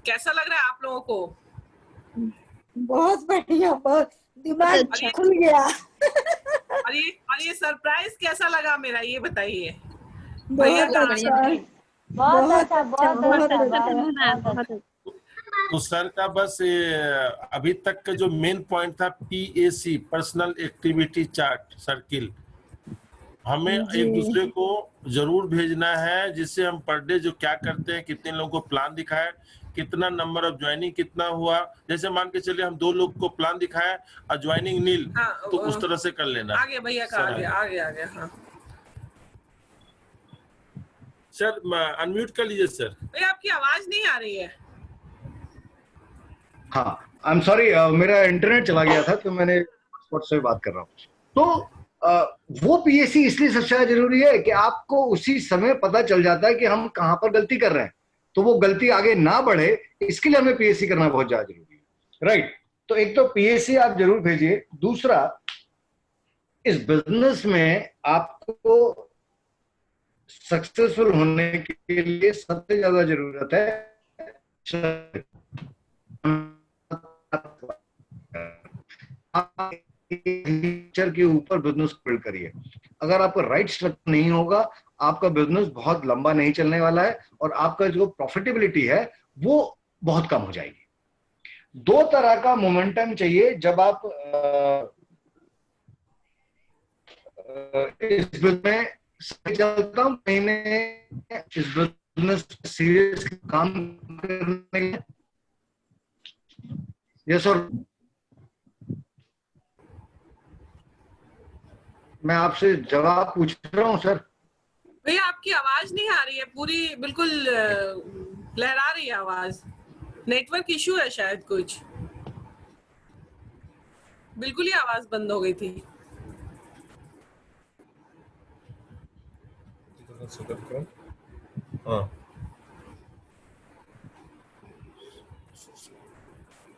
कैसा लग रहा है आप लोगों को? बहुत बढ़िया, बहुत दिमाग खुल गया। और ये सरप्राइज कैसा लगा मेरा, ये बताइए। बहुत अच्छा, बहुत अच्छा। तो सर का बस अभी तक का जो मेन पॉइंट था PAC, personal activity chart circle, हमें एक दूसरे को जरूर भेजना है, जिससे हम पर डे जो क्या करते हैं, कितने लोगों को प्लान दिखाया, कितना नंबर ऑफ ज्वाइनिंग कितना हुआ। जैसे मान के चलिए हम 2 लोग को प्लान दिखाया और ज्वाइनिंग नील, तो उस तरह से कर लेना। आगे भैया का आगे। हाँ सर अनम्यूट कर लीजिए सर। भैया आपकी आवाज नहीं आ रही है। हाँ, आई एम सॉरी, मेरा इंटरनेट चला गया था तो मैंने हॉटस्पॉट से बात कर रहा हूँ। तो वो पीएससी इसलिए सबसे ज्यादा जरूरी है कि आपको उसी समय पता चल जाता है कि हम कहाँ पर गलती कर रहे हैं, तो वो गलती आगे ना बढ़े, इसके लिए हमें पीएससी करना बहुत ज्यादा जरूरी है। राइट, तो एक तो पीएससी आप जरूर भेजिए। दूसरा, इस बिजनेस में आपको सक्सेसफुल होने के लिए सबसे ज्यादा जरूरत है स्ट्रक्चर के ऊपर बिजनेस बिल्ड करिए। अगर आपका राइट स्ट्रक्चर नहीं होगा, आपका बिजनेस बहुत लंबा नहीं चलने वाला है और आपका जो प्रॉफिटेबिलिटी है वो बहुत कम हो जाएगी। दो तरह का मोमेंटम चाहिए जब आप इस बिजनेस में चलता हूं, कहीं मैं इस बिजनेस सीरियस काम करने, यस और मैं आपसे जवाब पूछ रहा हूं सर। भैया आपकी आवाज नहीं आ रही है पूरी, बिल्कुल लहरा रही है आवाज। नेटवर्क इशू है शायद कुछ, बिल्कुल ही आवाज बंद हो गई थी। हाँ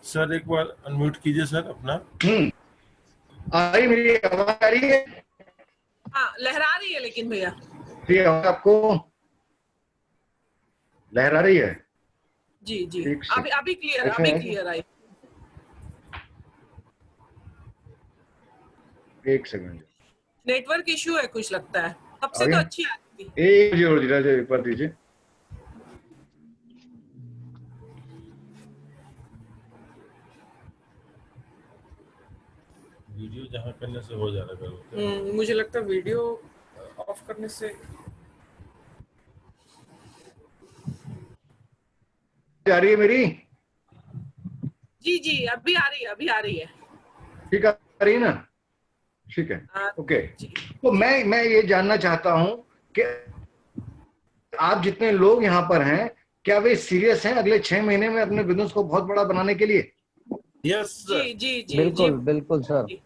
सर, एक बार अनम्यूट कीजिए सर अपना। आ रही मेरी आवाज आ रही है? हाँ लहरा रही है लेकिन भैया। ये आवाज आपको लहरा रही है? जी जी, एक सेकंड। अभी क्लियर, ऐसा अभी है क्लियर आई। एक सेकंड, नेटवर्क इशू है कुछ लगता है, तब से अभी तो अच्छी आ रही थी। एक जी और जीरा एक बार दीजिए। वीडियो जहाँ करने से हो जाना करो। मुझे लगता है वीडियो ऑफ करने से। आ रही है मेरी? जी जी अभी आ रही है, अभी आ रही है। ठीक आ रही है ना? ठीक है, ओके। जी। तो मैं ये जानना चाहता हूं कि आप जितने लोग यहाँ पर हैं, क्या वे सीरियस हैं अगले 6 महीने में अपने बिजनेस को बहुत बड़ा बनाने के लिए? Yes sir. जी जी जी बिल्कुल जी, बिल्कुल सर। जी,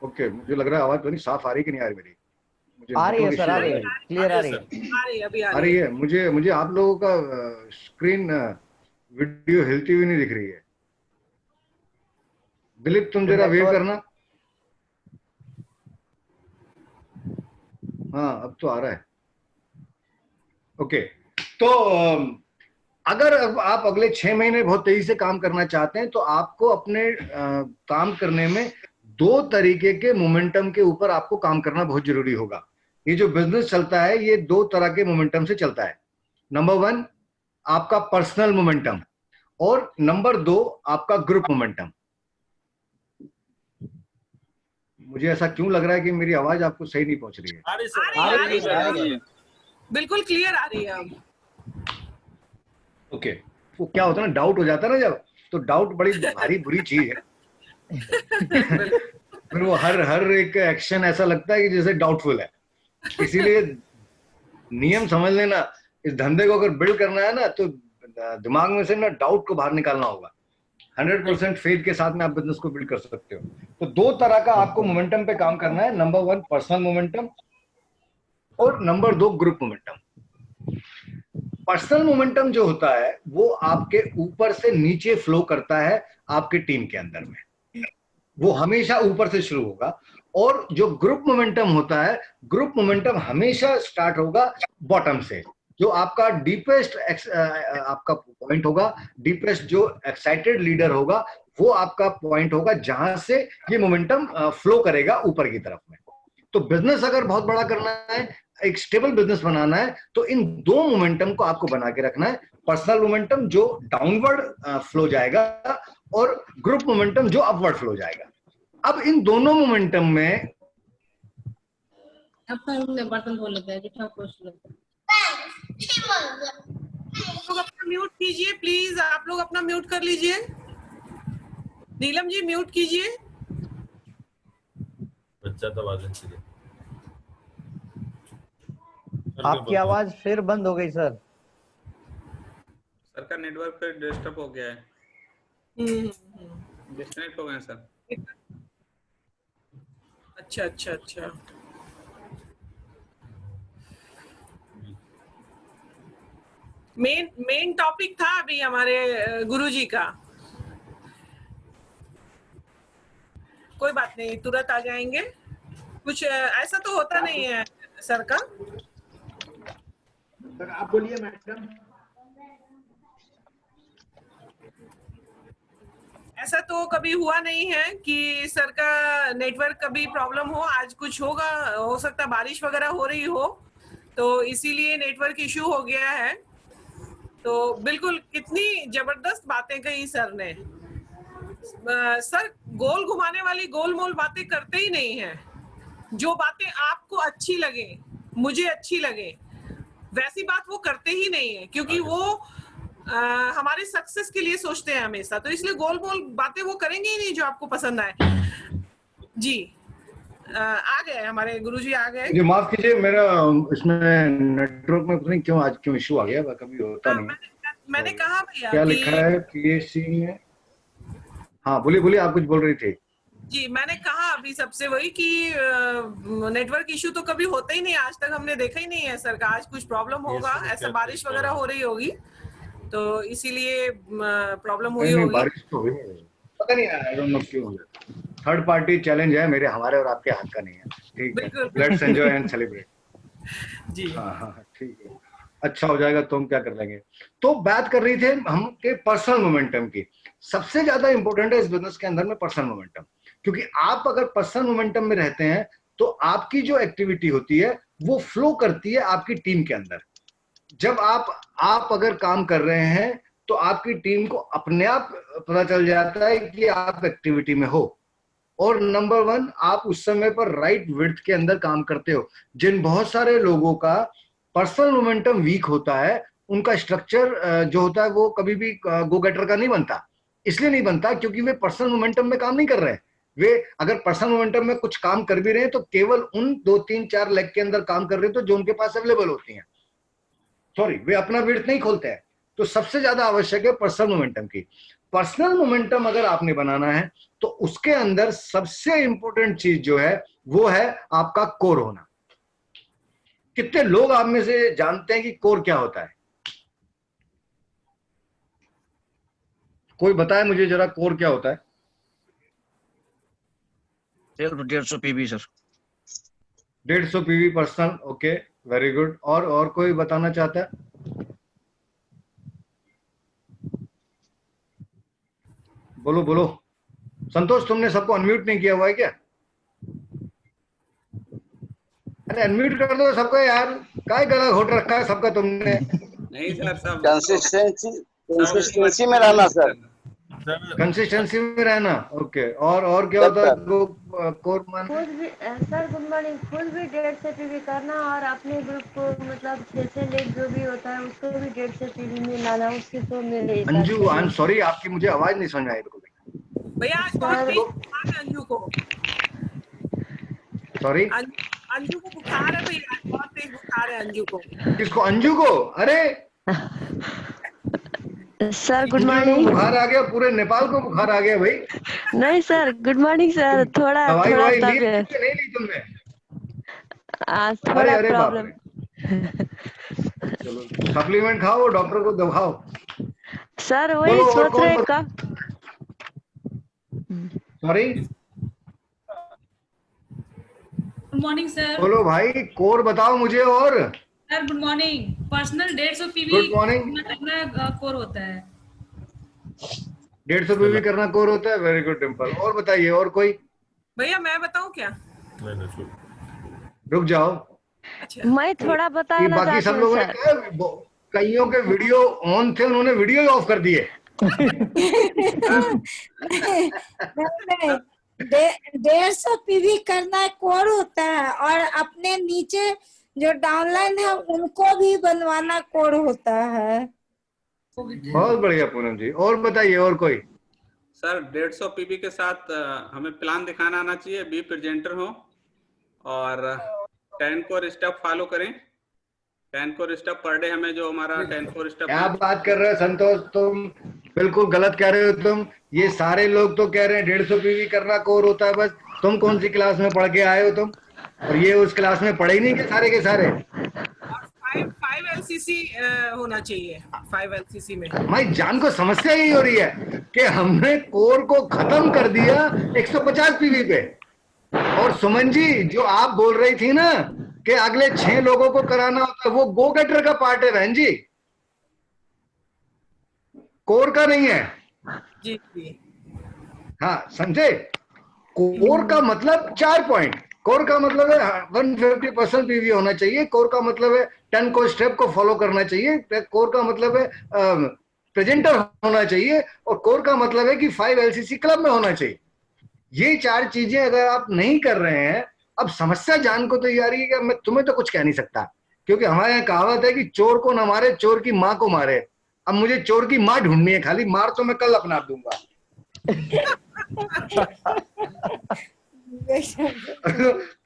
ओके, मुझे लग रहा है आवाज तो नहीं साफ आ रही कि नहीं आ रही मेरी? मुझे आ रही है network सर, issue आ लग रही रहा है, क्लियर आ रही है। आ रही है, अभी आ रही है। मुझे आप लोगों का स्क्रीन वीडियो हिलती हुई नहीं दिख रही है। दिलीप तुम तो जरा वेव नेटवर्क, करना। हाँ अब तो आ रहा है। ओके, तो अगर अब आप अगले 6 महीने बहुत तेजी से काम करना चाहते हैं तो आपको अपने काम करने में दो तरीके के मोमेंटम के ऊपर आपको काम करना बहुत जरूरी होगा। ये जो बिजनेस चलता है ये दो तरह के मोमेंटम से चलता है। नंबर 1 आपका पर्सनल मोमेंटम और नंबर 2 आपका ग्रुप मोमेंटम। मुझे ऐसा क्यों लग रहा है कि मेरी आवाज आपको सही नहीं पहुंच रही है? आ रही सर, आ आ रही रही है, है, आ रही है, बिल्कुल क्लियर आ रही है अब। ओके, वो क्या होता है ना, डाउट हो जाता है ना जब, तो डाउट बड़ी भारी बुरी चीज है। फिर वो हर एक एक्शन ऐसा लगता है कि जैसे डाउटफुल है। इसीलिए नियम समझ लेना, इस धंधे को अगर बिल्ड करना है ना तो दिमाग में से ना डाउट को बाहर निकालना होगा। 100% फेथ के साथ में आप बिजनेस को बिल्ड कर सकते हो। तो दो तरह का आपको मोमेंटम पे काम करना है। नंबर 1 पर्सनल मोमेंटम और number 2 group momentum. Personal momentum जो होता है वो आपके ऊपर से नीचे फ्लो करता है आपके टीम के अंदर में, वो हमेशा ऊपर से शुरू होगा। और जो ग्रुप मोमेंटम होता है, ग्रुप मोमेंटम हमेशा स्टार्ट होगा बॉटम से। जो आपका डीपेस्ट आपका पॉइंट होगा, डीपेस्ट जो एक्साइटेड लीडर होगा वो आपका पॉइंट होगा जहां से ये मोमेंटम फ्लो करेगा ऊपर की तरफ में। तो बिजनेस अगर बहुत बड़ा करना है, एक स्टेबल बिजनेस बनाना है, तो इन दो मोमेंटम को आपको बना के रखना है। पर्सनल मोमेंटम जो डाउनवर्ड फ्लो जाएगा और ग्रुप मोमेंटम जो अपवर्ड फ्लो जाएगा। अब इन दोनों मोमेंटम में बर्तन धो लेते हैं, आप लोग अपना म्यूट कीजिए प्लीज, आप लोग अपना म्यूट कर लीजिए। नीलम जी म्यूट कीजिए। बच्चा दबा दें चलिए। आपकी आवाज फिर बंद हो गई सर। सर का नेटवर्क पे डिस्टर्ब हो गया है, हम्म। डिस्कनेक्ट हो गए हैं सर। अच्छा अच्छा अच्छा, मेन टॉपिक था अभी हमारे गुरुजी का। कोई बात नहीं, तुरंत आ जाएंगे। कुछ ऐसा तो होता नहीं है सर का। सर आप बोलिए मैडम। ऐसा तो कभी हुआ नहीं है कि सर का नेटवर्क कभी प्रॉब्लम हो। आज कुछ होगा, हो सकता है बारिश वगैरह हो रही हो तो इसीलिए नेटवर्क इश्यू हो गया है। तो बिल्कुल कितनी जबरदस्त बातें कही सर ने। सर गोल घुमाने वाली गोल मोल बातें करते ही नहीं है। जो बातें आपको अच्छी लगे, मुझे अच्छी लगे, वैसी बात वो करते ही नहीं है, क्योंकि वो हमारे सक्सेस के लिए सोचते हैं हमेशा। तो इसलिए गोल मोल बातें वो करेंगे ही नहीं जो आपको पसंद आए। जी आ गए हमारे गुरुजी, आ गए। जी माफ कीजिए, मेरा इसमें नेटवर्क में पता नहीं क्यों आज क्यों इशू आ गया, कभी होता नहीं। मैंने कहा भैया क्या लिखा है PAC में? हाँ बोलिए बोलिए, आप कुछ बोल रही थी। जी मैंने कहा अभी सबसे वही कि नेटवर्क इशू तो कभी होता ही नहीं, आज तक हमने देखा ही नहीं है सर का। आज कुछ प्रॉब्लम होगा, ऐसा बारिश वगैरह हो रही होगी तो इसीलिए प्रॉब्लम हुई नहीं, होगी। बारिश तो हुई नहीं, पता नहीं, आई डोंट नो क्यों हो गया। थर्ड पार्टी चैलेंज है, मेरे हमारे और आपके हाथ का नहीं है। ठीक है, लेट्स एंजॉय एंड सेलिब्रेट। जी हाँ ठीक है, अच्छा हो जाएगा तो हम क्या कर लेंगे। तो बात कर रही थे हम के पर्सनल मोमेंटम की। सबसे ज्यादा इंपॉर्टेंट है इस बिजनेस के अंदर में पर्सनल मोमेंटम, क्योंकि आप अगर पर्सनल मोमेंटम में रहते हैं तो आपकी जो एक्टिविटी होती है वो फ्लो करती है आपकी टीम के अंदर। जब आप अगर काम कर रहे हैं तो आपकी टीम को अपने आप पता चल जाता है कि आप एक्टिविटी में हो। और नंबर 1, आप उस समय पर राइट विड्थ के अंदर काम करते हो। जिन बहुत सारे लोगों का पर्सनल मोमेंटम वीक होता है, उनका स्ट्रक्चर जो होता है वो कभी भी गो गेटर का नहीं बनता। इसलिए नहीं बनता क्योंकि वे पर्सनल मोमेंटम में काम नहीं कर रहे हैं। वे अगर पर्सनल मोमेंटम में कुछ काम कर भी रहे हैं तो केवल उन 2, 3, 4 लेग के अंदर काम कर रहे हैं तो जो उनके पास अवेलेबल होती हैं। सॉरी, वे अपना विड्थ नहीं खोलते हैं। तो सबसे ज्यादा आवश्यक है पर्सनल मोमेंटम की। पर्सनल मोमेंटम अगर आपने बनाना है तो उसके अंदर सबसे इंपॉर्टेंट चीज जो है वो है आपका कोर होना। कितने लोग आप में से जानते हैं कि कोर क्या होता है? कोई बताए मुझे जरा, कोर क्या होता है? 150 PV sir. 150 PV personal, okay, very good. और कोई बताना चाहता है? बोलो बोलो। संतोष, तुमने सबको अनम्यूट नहीं किया हुआ है क्या? अरे अनम्यूट कर दो सबको यार, काय गला घोट रखा है सबका तुमने। नहीं सर, सब कंसिस्टेंसी में रहना सर। कंसिस्टेंसी में रहना, ओके। और क्या होता है कोर मान? खुद भी सर गुड मॉर्निंग, खुद भी 150 PV करना और अपने ग्रुप को मतलब 6 लेग जो भी होता है उसको भी 150 PV में लाना। उससे तो मेरे अंजू, आई एम सॉरी, आपकी मुझे आवाज नहीं समझ आई बिल्कुल। भैया आज बहुत तेज बुखार है अंजू को। सॉरी, अंजू को बुखार है भैया, बहुत तेज बुखार है अंजू को। किसको? अंजू को? अरे सर गुड मॉर्निंग। बुखार आ गया, पूरे नेपाल को बुखार आ गया भाई। नहीं सर गुड मॉर्निंग सर, थोड़ा दवाई थोड़ा नहीं ली तुमने? आज थोड़ा अरे प्रॉब्लम। चलो सप्लीमेंट खाओ, डॉक्टर को दिखाओ। सर वही सोच रहे का। Sorry, good morning sir. बोलो भाई, कोर बताओ मुझे। और sir good morning. Personal 150 PV good morning करना कोर होता है। 150 PV करना कोर होता है, वेरी गुड डिम्पल। और बताइए, और कोई? भैया मैं बताऊं क्या? रुक जाओ, अच्छा मैं थोड़ा बताना बाकी सब लोगों ने कहा, कईयों के वीडियो ऑन थे, उन्होंने वीडियो ही ऑफ कर दिए। 150 PV करना कोर होता है और अपने नीचे जो डाउनलाइन है उनको भी बनवाना कोर होता है। बहुत बढ़िया पूनम जी। और बताइए, और कोई? सर 150 PV के साथ हमें प्लान दिखाना आना चाहिए, बी प्रेजेंटर हो और 10 कोर स्टेप फॉलो करें। 10 कोर स्टेप पर डे हमें जो हमारा 10 कोर स्टेप। क्या बात कर रहे हो संतोष, तुम बिल्कुल गलत कह रहे हो तुम। ये सारे लोग तो कह रहे हैं 150 PV करना कोर होता है बस। तुम कौन सी क्लास में पढ़ के आए हो तुम? और ये उस क्लास में पढ़े ही नहीं के सारे के सारे। 5 LCC होना चाहिए। 5 LCC में हमारी जान को समस्या यही हो रही है कि हमने कोर को खत्म कर दिया 150 PV पे। और सुमन जी, जो आप बोल रही थी ना कि अगले 6 लोगों को कराना होता है, वो गो गेटर का पार्ट है बहन जी, कोर का नहीं है। जी जी हाँ समझे? कोर का मतलब 4 पॉइंट। कोर का मतलब है 150% पीवी होना चाहिए। कोर का मतलब है 10 को स्टेप को फॉलो करना चाहिए। कोर का मतलब है प्रेजेंटर होना चाहिए। और कोर का मतलब है कि 5 LCC क्लब में होना चाहिए। ये 4 चीजें अगर आप नहीं कर रहे हैं, अब समस्या जान को तो ये आ रही है कि मैं तुम्हें तो कुछ कह नहीं सकता, क्योंकि हमारे यहाँ कहावत है कि चोर को न मारे, चोर की माँ को मारे। अब मुझे चोर की माँ ढूंढनी है, खाली मार तो मैं कल अपना दूंगा।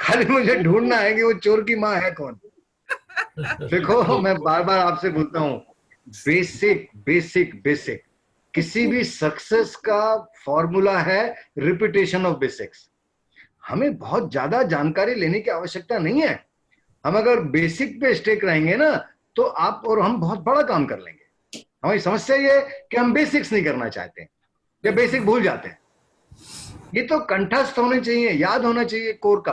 खाली मुझे ढूंढना है कि वो चोर की माँ है कौन। देखो, मैं बार बार आपसे बोलता हूँ, बेसिक बेसिक बेसिक किसी भी सक्सेस का फॉर्मूला है रिपीटेशन ऑफ बेसिक्स। हमें बहुत ज्यादा जानकारी लेने की आवश्यकता नहीं है। हम अगर बेसिक पे स्टेक रहेंगे ना, तो आप और हम बहुत बड़ा काम कर लेंगे। हमारी समस्या ये है कि हम बेसिक्स नहीं करना चाहते या बेसिक भूल जाते हैं। ये तो कंठस्थ होने चाहिए, याद होना चाहिए कोर का।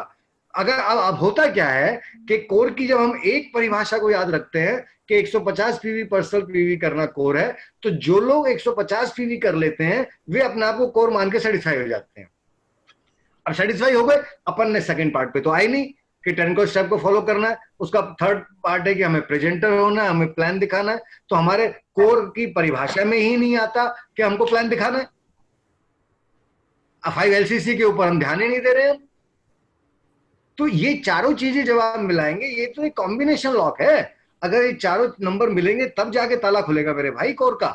अगर अब होता क्या है कि कोर की जब हम एक परिभाषा को याद रखते हैं कि 150 पीवी पर्सनल पीवी करना कोर है, तो जो लोग 150 पीवी कर लेते हैं वे अपने आप को कोर मान के सेटिस्फाई हो जाते हैं। अब सेटिस्फाई हो गए, अपन ने सेकंड पार्ट पे तो आए नहीं कि 10 को स्टेप को फॉलो करना है। उसका थर्ड पार्ट है कि हमें प्रेजेंटर होना है, हमें प्लान दिखाना है। तो हमारे कोर की परिभाषा में ही नहीं आता कि हमको प्लान दिखाना है। 5 LCC के ऊपर हम ध्यान ही नहीं दे रहे हैं। तो ये चारों चीजें जब आप मिलाएंगे, ये तो एक कॉम्बिनेशन लॉक है। अगर ये चारों नंबर मिलेंगे तब जाके ताला खुलेगा मेरे भाई कोर का।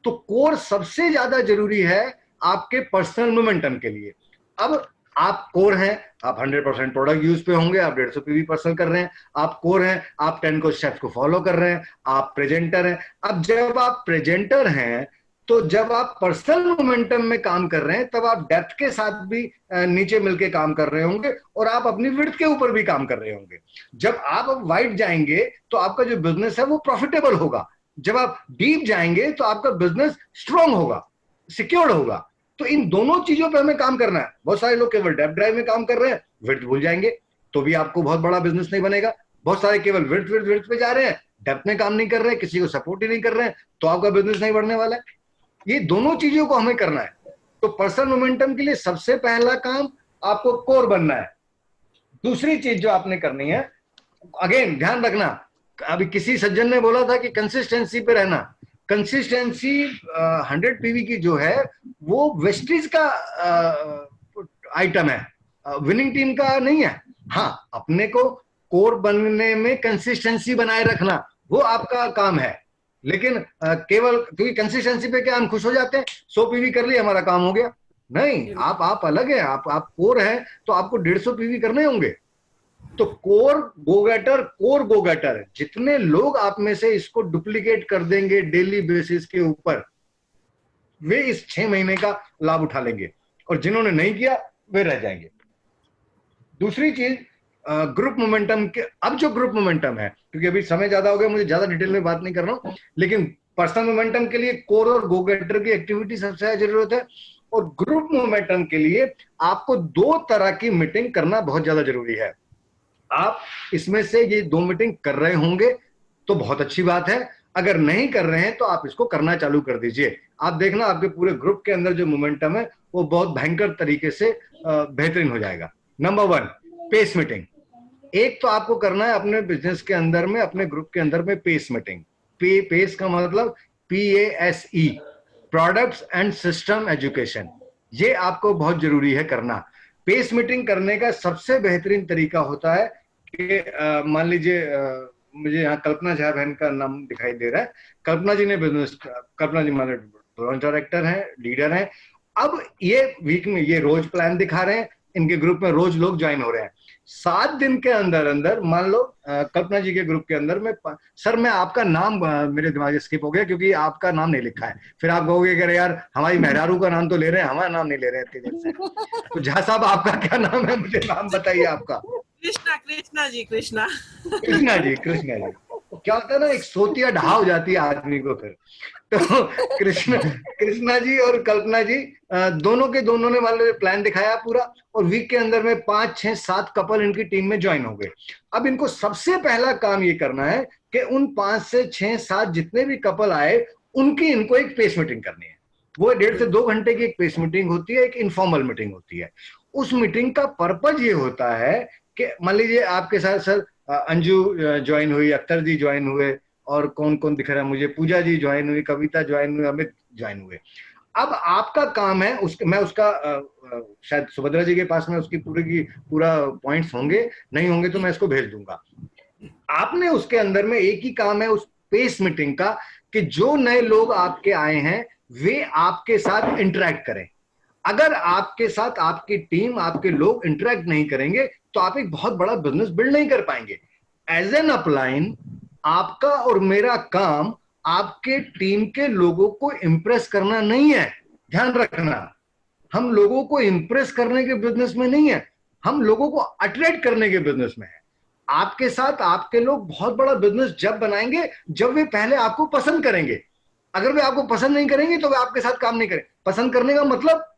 तो कोर सबसे ज्यादा जरूरी है आपके पर्सनल मोमेंटम के लिए। अब आप कोर हैं, आप 100% प्रोडक्ट यूज पे होंगे, आप 150 पीवी पर्सनल कर रहे हैं। आप कोर हैं, आप 10 को स्टेप्स को फॉलो कर रहे हैं, आप प्रेजेंटर हैं। अब जब आप प्रेजेंटर हैं, तो जब आप पर्सनल मोमेंटम में काम कर रहे हैं, तब आप डेप्थ के साथ भी नीचे मिलके काम कर रहे होंगे और आप अपनी विड्थ के ऊपर भी काम कर रहे होंगे। जब आप वाइड जाएंगे तो आपका जो बिजनेस है वो प्रॉफिटेबल होगा। जब आप डीप जाएंगे तो आपका बिजनेस स्ट्रांग होगा, सिक्योर्ड होगा। तो इन दोनों चीजों पे हमें काम करना है। बहुत सारे लोग केवल डेप्थ ड्राइव में काम कर रहे हैं, विड्थ भूल जाएंगे तो भी आपको बहुत बड़ा बिजनेस नहीं बनेगा। बहुत सारे केवल विड्थ पे जा रहे हैं, डेप्थ में काम नहीं कर रहे हैं, किसी को सपोर्ट ही नहीं कर रहे हैं, तो आपका बिजनेस नहीं बढ़ने वाला है। ये दोनों चीजों को हमें करना है। तो पर्सनल मोमेंटम के लिए सबसे पहला काम आपको कोर बनना है। दूसरी चीज जो आपने करनी है, अगेन ध्यान रखना, अभी किसी सज्जन ने बोला था कि कंसिस्टेंसी पे रहना। कंसिस्टेंसी 100 पीवी की जो है वो वेस्टेज का आइटम है, विनिंग टीम का नहीं है। हाँ, अपने को कोर बनने में कंसिस्टेंसी बनाए रखना वो आपका काम है। लेकिन केवल क्योंकि कंसिस्टेंसी पे क्या हम खुश हो जाते हैं, 100 पीवी कर लिया हमारा काम हो गया? नहीं, आप अलग है। आप कोर है तो आपको 150 पीवी करने होंगे। तो कोर गो गेटर जितने लोग आप में से इसको डुप्लीकेट कर देंगे डेली बेसिस के ऊपर, वे इस 6 महीने का लाभ उठा लेंगे, और जिन्होंने नहीं किया वे रह जाएंगे। दूसरी चीज ग्रुप मोमेंटम के। अब जो ग्रुप मोमेंटम है, क्योंकि अभी समय ज्यादा हो गया, मुझे ज्यादा डिटेल में बात नहीं कर रहा हूं, लेकिन पर्सनल मोमेंटम के लिए कोर और गो गेटर की एक्टिविटी सबसे ज्यादा जरूरत है। और ग्रुप मोमेंटम के लिए आपको 2 तरह की मीटिंग करना बहुत ज्यादा जरूरी है। आप इसमें से ये 2 मीटिंग कर रहे होंगे तो बहुत अच्छी बात है। अगर नहीं कर रहे हैं तो आप इसको करना चालू कर दीजिए। आप देखना आपके पूरे ग्रुप के अंदर जो मोमेंटम है वो बहुत भयंकर तरीके से बेहतरीन हो जाएगा। Number 1, pace meeting. एक तो आपको करना है अपने बिजनेस के अंदर में, अपने ग्रुप के अंदर में पेस मीटिंग। पेस का मतलब PASE, products and system education. ये आपको बहुत जरूरी है करना। पेस मीटिंग करने का सबसे बेहतरीन तरीका होता है कि मान लीजिए मुझे यहाँ कल्पना झा बहन का नाम दिखाई दे रहा है। कल्पना जी ने बिजनेस, कल्पना जी मान डायरेक्टर हैं, लीडर हैं। अब ये वीक में ये रोज प्लान दिखा रहे हैं, इनके ग्रुप में रोज लोग ज्वाइन हो रहे हैं। 7 दिन के अंदर अंदर मान लो कल्पना जी के ग्रुप के अंदर में, सर मैं आपका नाम मेरे दिमाग से स्किप हो गया क्योंकि आपका नाम नहीं लिखा है। फिर आप कहोगे कि अरे यार हमारी मेहरारू का नाम तो ले रहे हैं, हमारा नाम नहीं ले रहे हैं इतनी देर से। तो झा साहब आपका क्या नाम है, मुझे नाम बताइए आपका। कृष्णा जी। क्या होता है ना, एक सोतिया ढहा हो जाती है आदमी को फिर। तो कृष्णा जी और कल्पना जी दोनों के दोनों ने मान लो प्लान दिखाया पूरा, और वीक के अंदर में 5, 6, 7 कपल इनकी टीम में ज्वाइन हो गए। अब इनको सबसे पहला काम ये करना है कि उन 5 से 6, 7 जितने भी कपल आए उनकी इनको एक पेस मीटिंग करनी है। वो 1.5 से 2 घंटे की एक पेस मीटिंग होती है, एक इनफॉर्मल मीटिंग होती है। उस मीटिंग का पर्पज ये होता है कि मान लीजिए आपके साथ सर अंजू ज्वाइन हुई, अख्तर जी ज्वाइन हुए, और कौन कौन दिख रहा है मुझे, पूजा जी ज्वाइन हुई, कविता ज्वाइन हुई, अमित ज्वाइन हुए। अब आपका काम है मैं उसका शायद सुभद्रा जी के पास में उसकी पूरा पॉइंट्स होंगे, नहीं होंगे तो मैं इसको भेज दूंगा। आपने उसके अंदर में एक ही काम है उस पेस मीटिंग का कि जो नए लोग आपके आए हैं वे आपके साथ इंटरेक्ट करें। अगर आपके साथ आपकी टीम, आपके लोग इंटरेक्ट नहीं करेंगे तो आप एक बहुत बड़ा बिजनेस बिल्ड नहीं कर पाएंगे। एज एन अपलाइन आपका और मेरा काम आपके टीम के लोगों को इंप्रेस करना नहीं है। ध्यान रखना, हम लोगों को इंप्रेस करने के बिजनेस में नहीं है, हम लोगों को अट्रैक्ट करने के बिजनेस में है। आपके साथ आपके लोग बहुत बड़ा बिजनेस जब बनाएंगे जब वे पहले आपको पसंद करेंगे। अगर वे आपको पसंद नहीं करेंगे तो वे आपके साथ काम नहीं करें। पसंद करने का मतलब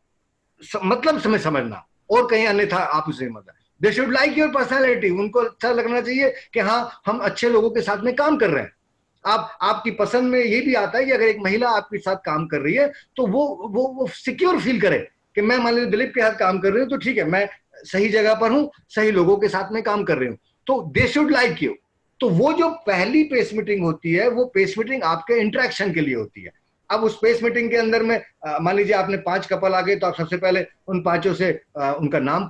समय समझना, और कहीं अन्यथा आप उसे मतलब they should like your personality. उनको अच्छा लगना चाहिए कि हाँ हम अच्छे लोगों के साथ में काम कर रहे हैं। आपकी पसंद में ये भी आता है कि अगर एक महिला आपके साथ काम कर रही है तो वो सिक्योर फील करे कि मैं मान लीजिए दिलीप के साथ काम कर रही हूँ तो ठीक है, मैं सही जगह पर हूँ, सही लोगों के साथ में काम कर रही हूँ, तो दे शुड लाइक यू। तो वो जो पहली पेस मीटिंग होती है वो पेस मीटिंग आपके इंटरेक्शन के लिए होती है। अब उस पेस मीटिंग के अंदर में मान लीजिए आपने 5 कपल आ गए तो आप सबसे पहले उन 5 से उनका नाम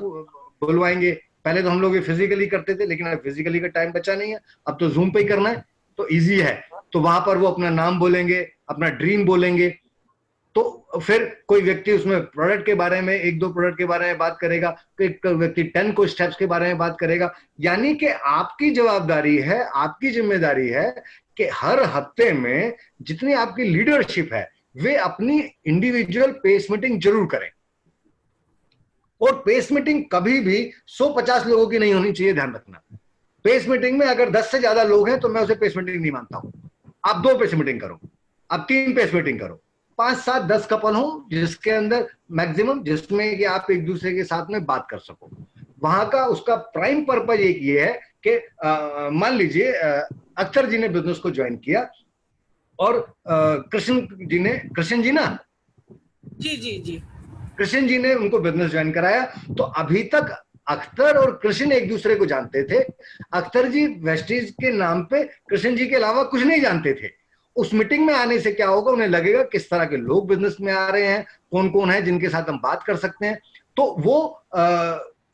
बुलवाएंगे। पहले तो हम लोग ये फिजिकली करते थे, लेकिन अब फिजिकली का टाइम बचा नहीं है, अब तो जूम पे ही करना है तो इजी है। तो वहां पर वो अपना नाम बोलेंगे, अपना ड्रीम बोलेंगे। तो फिर कोई व्यक्ति उसमें प्रोडक्ट के बारे में 1-2 प्रोडक्ट के बारे में बात करेगा, एक व्यक्ति 10 को स्टेप्स के बारे में बात करेगा। यानी कि आपकी जवाबदारी है, आपकी जिम्मेदारी है कि हर हफ्ते में जितनी आपकी लीडरशिप है वे अपनी इंडिविजुअल पेस मीटिंग जरूर करें। और पेस मीटिंग कभी भी 150 लोगों की नहीं होनी चाहिए, ध्यान रखना। पेस मीटिंग में अगर 10 से ज्यादा लोग हैं तो मैं उसे पेस मीटिंग नहीं मानता हूं। आप 2 पेस मीटिंग करो, आप 3 पेस मीटिंग करो, 5, 7, 10 कपल हो जिसके अंदर मैक्सिमम, जिसमें कि आप एक दूसरे के साथ में बात कर सको। वहां का उसका प्राइम पर्पज एक ये है कि मान लीजिए अख्तर जी ने बिजनेस को ज्वाइन किया और कृष्ण जी ने उनको बिजनेस ज्वाइन कराया। तो अभी तक अख्तर और कृष्ण एक दूसरे को जानते थे। अख्तर जी वेस्टीज के नाम पे कृष्ण जी के अलावा कुछ नहीं जानते थे। उस मीटिंग में आने से क्या होगा, उन्हें लगेगा किस तरह के लोग बिजनेस में आ रहे हैं, कौन कौन है जिनके साथ हम बात कर सकते हैं। तो वो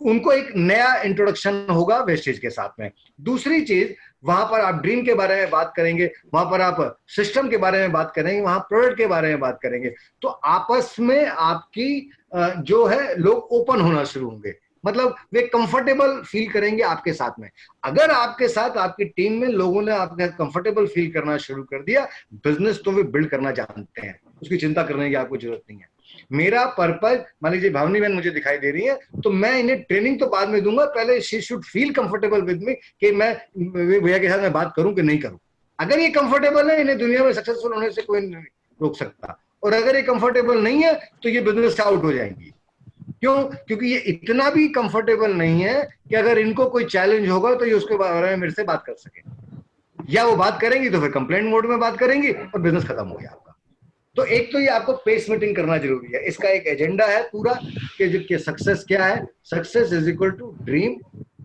उनको एक नया इंट्रोडक्शन होगा वेस्टेज के साथ में। दूसरी चीज, वहां पर आप ड्रीम के बारे में बात करेंगे, वहां पर आप सिस्टम के बारे में बात करेंगे, वहां प्रोडक्ट के बारे में बात करेंगे। तो आपस में आपकी जो है लोग ओपन होना शुरू होंगे, मतलब वे कंफर्टेबल फील करेंगे आपके साथ में। अगर आपके साथ आपकी टीम में लोगों ने आपके कंफर्टेबल फील करना शुरू कर दिया, बिजनेस तो वे बिल्ड करना जानते हैं, उसकी चिंता करने की आपको जरूरत नहीं है। मेरा पर्पज, मान लीजिए भावनी बहन मुझे दिखाई दे रही है तो मैं इन्हें ट्रेनिंग तो बाद में दूंगा, पहले she should feel comfortable with me कि मैं भैया के साथ में बात करूं कि नहीं करूं। अगर ये कंफर्टेबल है, इन्हें दुनिया में सक्सेसफुल होने से कोई नहीं रोक सकता, और अगर ये कंफर्टेबल नहीं है तो ये बिजनेस से आउट हो जाएंगी। क्यों? क्योंकि ये इतना भी कंफर्टेबल नहीं है कि अगर इनको कोई चैलेंज होगा तो ये उसके बारे में मेरे से बात कर सके, या वो बात करेंगी तो फिर कंप्लेंट मोड में बात करेंगी और बिजनेस खत्म हो गया आपका। तो एक तो ये आपको पेस मीटिंग करना जरूरी है। इसका एक एजेंडा है पूरा कि सक्सेस क्या है। Success is equal to dream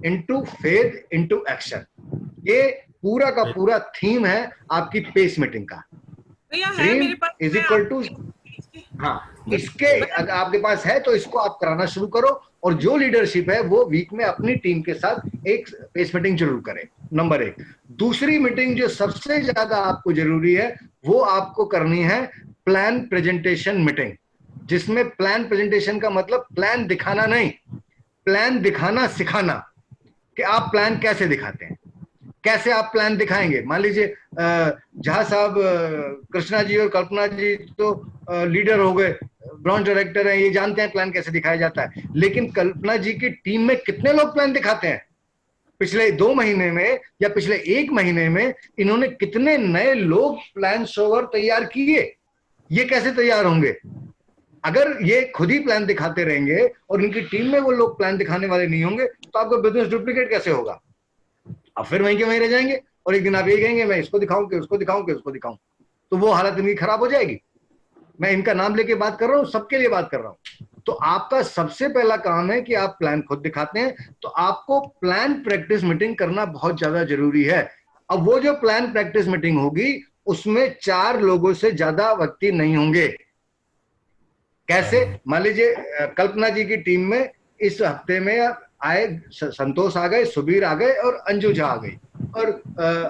into faith into action. ये पूरा का पूरा थीम है आपकी पेस मीटिंग का। ड्रीम इज इक्वल टू, हाँ, इसके अगर आपके पास है तो इसको आप कराना शुरू करो, और जो लीडरशिप है वो वीक में अपनी टीम के साथ एक पेस मीटिंग जरूर करें, नंबर 1। दूसरी मीटिंग जो सबसे ज्यादा आपको जरूरी है वो आपको करनी है प्लान प्रेजेंटेशन मीटिंग, जिसमें प्लान प्रेजेंटेशन का मतलब प्लान दिखाना नहीं, प्लान दिखाना सिखाना, कि आप प्लान कैसे दिखाते हैं, कैसे आप प्लान दिखाएंगे। मान लीजिए झा साहब, कृष्णा जी और कल्पना जी तो लीडर हो गए, ब्रांच डायरेक्टर हैं, ये जानते हैं प्लान कैसे दिखाया जाता है, लेकिन कल्पना जी की टीम में कितने लोग प्लान दिखाते हैं? पिछले 2 महीने में या पिछले 1 महीने में इन्होंने कितने नए लोग प्लान शोवर तैयार किए? ये कैसे तैयार होंगे? अगर ये खुद ही प्लान दिखाते रहेंगे और इनकी टीम में वो लोग प्लान दिखाने वाले नहीं होंगे तो आपका बिजनेस डुप्लीकेट कैसे होगा? अब फिर वहीं के वहीं रह जाएंगे और एक दिन आप ये कहेंगे मैं इसको दिखाऊं कि उसको दिखाऊं कि उसको दिखाऊं, तो वो हालत इनकी खराब हो जाएगी। मैं इनका नाम लेके बात कर रहा हूं, सबके लिए बात कर रहा हूं। तो आपका सबसे पहला काम है कि आप प्लान खुद दिखाते हैं, तो आपको प्लान प्रैक्टिस मीटिंग करना बहुत ज्यादा जरूरी है। अब वो जो प्लान प्रैक्टिस मीटिंग होगी उसमें 4 लोगों से ज्यादा व्यक्ति नहीं होंगे। कैसे? मान लीजिए कल्पना जी की टीम में इस हफ्ते में आए संतोष आ गए, सुबीर आ गए और अंजू झा आ गई और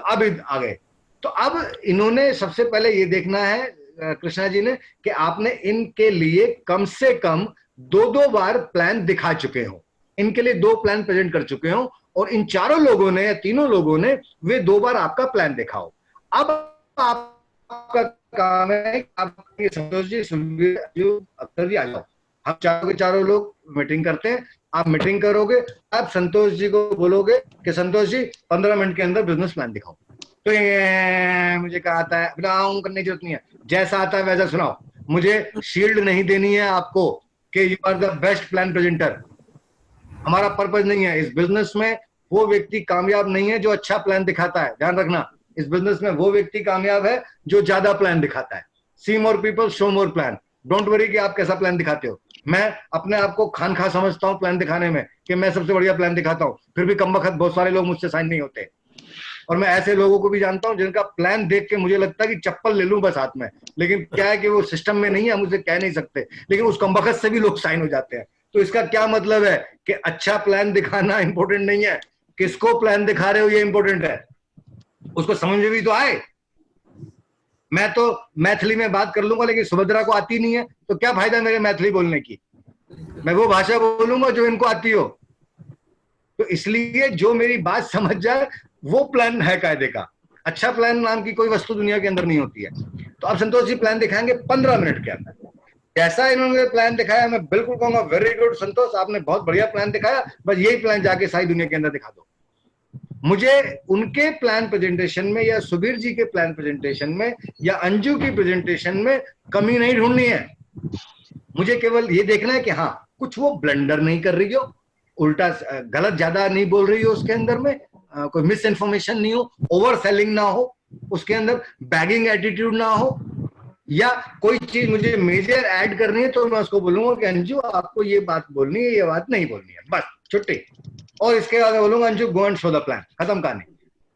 अभिद आ गए। तो अब इन्होंने सबसे पहले ये देखना है कृष्णा जी ने कि आपने इनके लिए कम से कम 2 बार प्लान दिखा चुके हो, इनके लिए 2 प्लान प्रेजेंट कर चुके हो, और इन चारों लोगों ने या तीनों लोगों ने वे 2 बार आपका प्लान देखा हो। अब आपका काम है आपके संतोष जी, सुबीर, अख्तर जी आ जाओ, हम चारों के चारों लोग मीटिंग करते हैं। आप मीटिंग करोगे, आप संतोष जी को बोलोगे कि संतोष जी 15 मिनट के अंदर बिजनेस प्लान दिखाओ। तो मुझे क्या आता है करने की जरूरत नहीं है, जैसा आता है वैसा सुनाओ। मुझे शील्ड नहीं देनी है आपको कि you are the best plan presenter. हमारा पर्पज नहीं है इस बिजनेस में। वो व्यक्ति कामयाब नहीं है जो अच्छा प्लान दिखाता है, ध्यान रखना। इस बिजनेस में वो व्यक्ति कामयाब है जो ज्यादा प्लान दिखाता है। See more people show more plan. Don't worry कि आप कैसा प्लान दिखाते हो। मैं अपने आप को खान समझता हूँ प्लान दिखाने में कि मैं सबसे बढ़िया प्लान दिखाता हूँ, फिर भी कम वक्त बहुत सारे लोग मुझसे साइन नहीं होते। और मैं ऐसे लोगों को भी जानता हूं जिनका प्लान देख के मुझे लगता है कि चप्पल ले लूं बस हाथ में, लेकिन क्या है कि वो सिस्टम में नहीं है, मुझे कह नहीं सकते, लेकिन उस कमबख्त से भी लोग साइन हो जाते हैं। तो इसका क्या मतलब है कि अच्छा प्लान दिखाना इंपॉर्टेंट नहीं है, किसको प्लान दिखा रहे हो ये इंपॉर्टेंट है, उसको समझ में भी तो आए। मैं तो मैथिली में बात कर लूंगा लेकिन सुभद्रा को आती नहीं है, तो क्या फायदा मेरे मैथिली बोलने की। मैं वो भाषा बोलूंगा जो इनको आती हो। तो इसलिए जो मेरी बात समझ जाए वो प्लान है कायदे का। अच्छा प्लान नाम की कोई वस्तु दुनिया के अंदर नहीं होती है। तो अब संतोष जी प्लान दिखाएंगे 15 मिनट के अंदर। जैसा इन्होंने प्लान दिखाया मैं बिल्कुल कहूंगा वेरी गुड संतोष, आपने बहुत बढ़िया प्लान दिखाया, बस यही प्लान जाके सारी दुनिया के अंदर दिखा दो। मुझे उनके प्लान प्रेजेंटेशन में या सुबीर जी के प्लान प्रेजेंटेशन में या अंजू की प्रेजेंटेशन में कमी नहीं ढूंढनी है। मुझे केवल ये देखना है कि हाँ कुछ वो ब्लंडर नहीं कर रही हो, उल्टा गलत ज्यादा नहीं बोल रही हो, उसके अंदर में कोई मिस इन्फॉर्मेशन नहीं हो, ओवर सेलिंग ना हो, उसके अंदर बैगिंग एटीट्यूड ना हो, या कोई चीज मुझे मेजर ऐड करनी है तो मैं उसको बोलूंगा कि अंजू आपको ये बात बोलनी है, ये बात नहीं बोलनी है, बस छुट्टी। और इसके बाद बोलूंगा Anju go and show the plan, खत्म कहानी।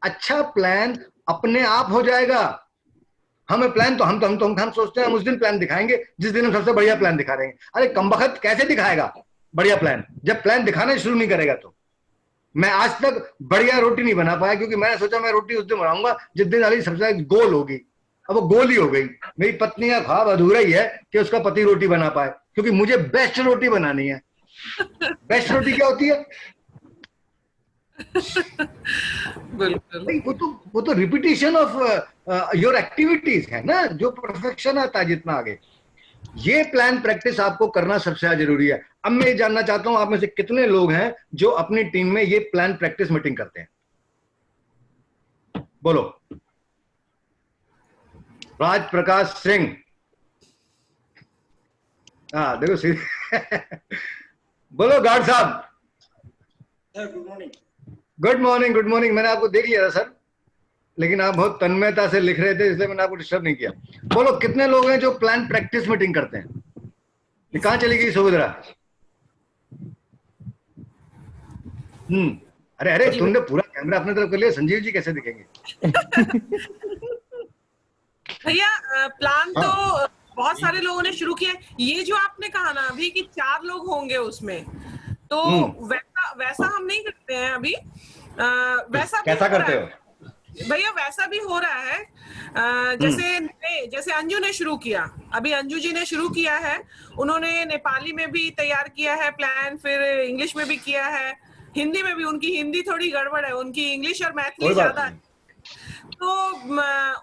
अच्छा प्लान अपने आप हो जाएगा। हमें प्लान तो हम सोचते हैं हम उस दिन प्लान दिखाएंगे जिस दिन हम सबसे बढ़िया प्लान दिखा रहे हैं। अरे कमबख्त कैसे दिखाएगा बढ़िया प्लान जब प्लान दिखाना शुरू नहीं करेगा। तो मैं आज तक बढ़िया रोटी नहीं बना पाया क्योंकि मैंने सोचा मैं रोटी उस दिन बनाऊंगा जिस दिन वाली सबसे गोल होगी। अब वो गोल ही हो गई। मेरी पत्नी का ख्वाब अधूरा ही है कि उसका पति रोटी बना पाए, क्योंकि मुझे बेस्ट रोटी बनानी है। बेस्ट रोटी क्या होती है? बिल्कुल वो तो रिपीटिशन ऑफ योर एक्टिविटीज है ना, जो परफेक्शन आता है जितना आगे। ये प्लान प्रैक्टिस आपको करना सबसे ज्यादा जरूरी है। अब मैं ये जानना चाहता हूं आप में से कितने लोग हैं जो अपनी टीम में ये प्लान प्रैक्टिस मीटिंग करते हैं? बोलो। राज प्रकाश सिंह, हाँ देखो बोलो गार्ड साहब। Good morning. Good morning, good morning. मैंने आपको देख लिया था सर, लेकिन आप बहुत तन्मयता से लिख रहे थे इसलिए मैंने आपको डिस्टर्ब नहीं किया। बोलो कितने लोग हैं जो प्लान प्रैक्टिस मीटिंग करते हैं? कहां चली गई सुभद्रा? अरे अरे तुमने पूरा कैमरा अपने तरफ कर लिया, संजीव जी कैसे दिखेंगे? भैया प्लान तो बहुत सारे लोगों ने शुरू किया। ये जो आपने कहा ना अभी कि 4 लोग होंगे उसमें, तो वैसा हम नहीं करते हैं अभी। वैसा कैसा करते हो भैया? वैसा भी हो रहा है। जैसे अंजू ने शुरू किया, अभी अंजू जी ने शुरू किया है। उन्होंने नेपाली में भी तैयार किया है प्लान, फिर इंग्लिश में भी किया है, हिंदी में भी। उनकी हिंदी थोड़ी गड़बड़ है, उनकी इंग्लिश और मैथिली ज्यादा है। तो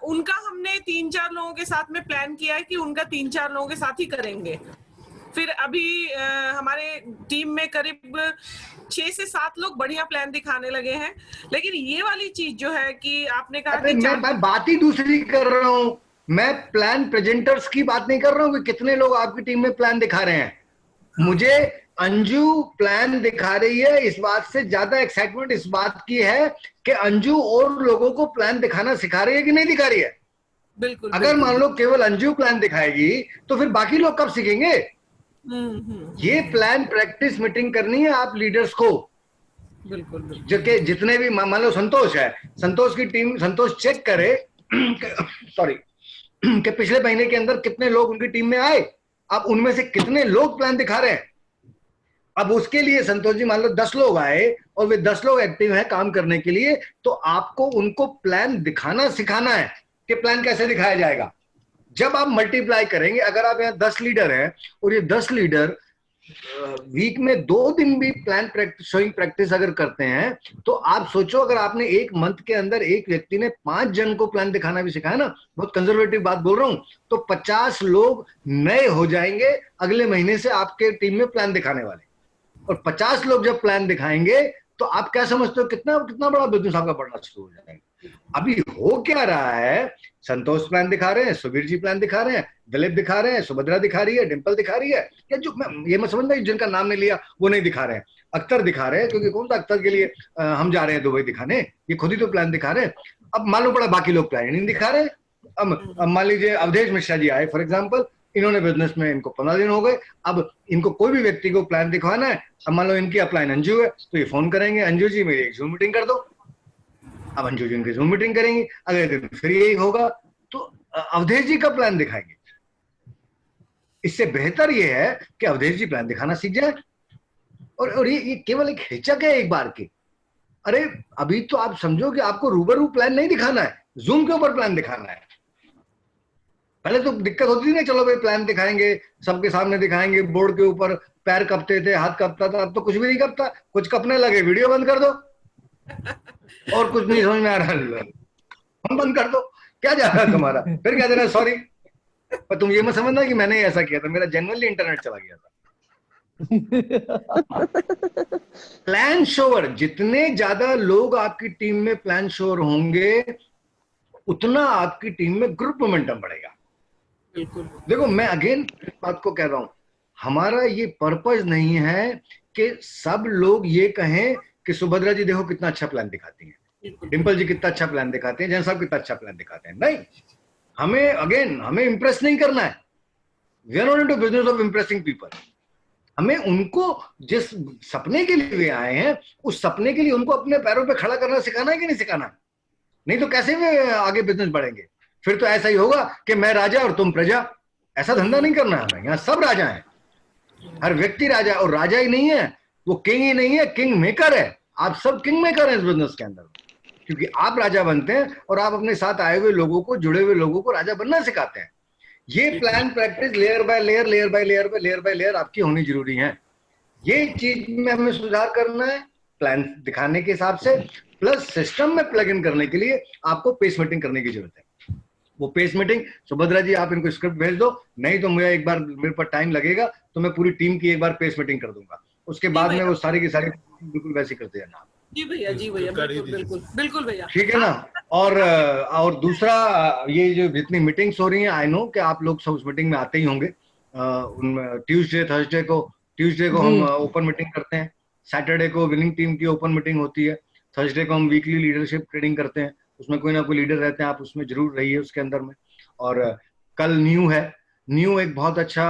उनका हमने 3-4 लोगों के साथ में प्लान किया है कि उनका 3-4 लोगों के साथ ही करेंगे। फिर अभी हमारे टीम में करीब 6 से 7 लोग बढ़िया प्लान दिखाने लगे हैं। लेकिन ये वाली चीज जो है कि आपने कहा कि मैं बात ही दूसरी कर रहा हूँ। मैं प्लान प्रेजेंटर्स की बात नहीं कर रहा हूँ कि कितने लोग आपकी टीम में प्लान दिखा रहे हैं। मुझे अंजू प्लान दिखा रही है, इस बात से ज्यादा एक्साइटमेंट इस बात की है कि अंजू और लोगों को प्लान दिखाना सिखा रही है कि नहीं दिखा रही है। बिल्कुल। अगर मान लो केवल अंजू प्लान दिखाएगी तो फिर बाकी लोग कब सीखेंगे? ये प्लान प्रैक्टिस मीटिंग करनी है आप लीडर्स को। बिल्कुल जो कि जितने भी मान लो संतोष है, संतोष की टीम, संतोष चेक करे सॉरी कि पिछले महीने के अंदर कितने लोग उनकी टीम में आए, अब उनमें से कितने लोग प्लान दिखा रहे हैं। अब उसके लिए संतोष जी मान लो 10 लोग आए और वे 10 लोग एक्टिव हैं काम करने के लिए, तो आपको उनको प्लान दिखाना सिखाना है कि प्लान कैसे दिखाया जाएगा। जब आप मल्टीप्लाई करेंगे, अगर आप यहाँ 10 लीडर हैं और ये 10 लीडर वीक में 2 दिन भी प्लान प्रैक्टिस शोइंग प्रैक्टिस अगर करते हैं, तो आप सोचो अगर आपने एक मंथ के अंदर एक व्यक्ति ने 5 जन को प्लान दिखाना भी सिखाया ना, बहुत कंजर्वेटिव बात बोल रहा हूं, तो 50 लोग नए हो जाएंगे अगले महीने से आपके टीम में प्लान दिखाने वाले। और 50 लोग जब प्लान दिखाएंगे तो आप क्या समझते हो कितना कितना बड़ा बिजनेस आपका बढ़ना शुरू हो जाएगा। अभी हो क्या रहा है, संतोष प्लान दिखा रहे हैं, सुबीर जी प्लान दिखा रहे हैं, दिलीप दिखा रहे हैं, सुभद्रा दिखा रही है, डिंपल दिखा रही है, या जो ये मैं समझ नहीं जिनका नाम नहीं लिया वो नहीं दिखा रहे हैं, अख्तर दिखा रहे हैं, क्योंकि कौन सा अख्तर के लिए हम जा रहे हैं दुबई दिखाने, ये खुद ही तो प्लान दिखा रहे हैं। अब मालूम पड़ा बाकी लोग प्लान नहीं दिखा रहे हैं। अब मान लीजिए अवधेश मिश्रा जी आए फॉर एग्जाम्पल, इन्होंने बिजनेस में इनको 15 दिन हो गए, अब इनको कोई भी व्यक्ति को प्लान दिखवाना है, अब मान लो इनकी अपलाइन अंजू है तो ये फोन करेंगे, अंजू जी मेरी एक जूम मीटिंग कर दो। अब अंजू जी इनकी जूम मीटिंग करेंगी, अगले दिन फिर यही होगा, तो अवधेश जी का प्लान दिखाएंगे। इससे बेहतर ये है कि अवधेश जी प्लान दिखाना सीख जाए। और ये केवल एक हिचक है एक बार की। अरे अभी तो आप समझो कि आपको रूबरू प्लान नहीं दिखाना है, जूम के ऊपर प्लान दिखाना है। पहले तो दिक्कत होती थी ना, चलो भाई प्लान दिखाएंगे, सबके सामने दिखाएंगे, बोर्ड के ऊपर पैर कपते थे, हाथ कपता था, अब तो कुछ भी नहीं कपता, कुछ कपने लगे वीडियो बंद कर दो और कुछ नहीं समझ में आ रहा, हम बंद कर दो, क्या जा रहा है तुम्हारा, फिर क्या देना सॉरी, पर तुम ये मत समझना कि मैंने ऐसा किया था, मेरा जनरली इंटरनेट चला गया था। प्लान शोवर, जितने ज्यादा लोग आपकी टीम में प्लान शोवर होंगे उतना आपकी टीम में ग्रुप मोमेंटम बढ़ेगा। देखो मैं अगेन इस बात को कह रहा हूं, हमारा ये पर्पस नहीं है कि सब लोग ये कहें कि सुभद्रा जी देखो कितना अच्छा प्लान दिखाती हैं, डिंपल जी कितना अच्छा प्लान दिखाते हैं, जैन साहब कितना अच्छा प्लान दिखाते हैं। नहीं, हमें इंप्रेस नहीं करना है। We are not into business of impressing people. हमें उनको जिस सपने के लिए वे आए हैं उस सपने के लिए उनको अपने पैरों पे खड़ा करना सिखाना है कि नहीं सिखाना। नहीं तो कैसे वे आगे बिजनेस बढ़ेंगे, फिर तो ऐसा ही होगा कि मैं राजा और तुम प्रजा। ऐसा धंधा नहीं करना है हमें। यहाँ सब राजा हैं, हर व्यक्ति राजा, और राजा ही नहीं है वो किंग ही नहीं है, किंग मेकर है। आप सब किंग मेकर हैं इस बिजनेस के अंदर, क्योंकि आप राजा बनते हैं और आप अपने साथ आए हुए लोगों को, जुड़े हुए लोगों को राजा बनना सिखाते हैं। ये plan practice layer by layer, layer by layer by layer by layer आपकी होनी जरूरी है। ये चीज में हमें सुधार करना है प्लान दिखाने के हिसाब से, प्लस सिस्टम में प्लग इन करने के लिए आपको पेस मीटिंग करने की जरूरत है। वो पेस मीटिंग, सुभद्रा जी आप इनको स्क्रिप्ट भेज दो, नहीं तो मुझे एक बार, मेरे पर टाइम लगेगा तो मैं पूरी टीम की एक बार पेस मीटिंग कर दूंगा, उसके बाद में वो सारी की सारी बिल्कुल वैसी करते जाना। जी भैया, जी भैया, बिल्कुल बिल्कुल भैया, ठीक है ना। और दूसरा, ये जो जितनी मीटिंग्स हो रही हैं, आई नो कि आप लोग सब उस मीटिंग में आते ही होंगे। ट्यूसडे थर्सडे को हम ओपन मीटिंग करते हैं, सैटरडे को विनिंग टीम की ओपन मीटिंग होती है, थर्सडे को हम वीकली लीडरशिप ट्रेनिंग करते हैं, उसमें कोई ना कोई लीडर रहते हैं, आप उसमें जरूर रहिए उसके अंदर में। और कल न्यू एक बहुत अच्छा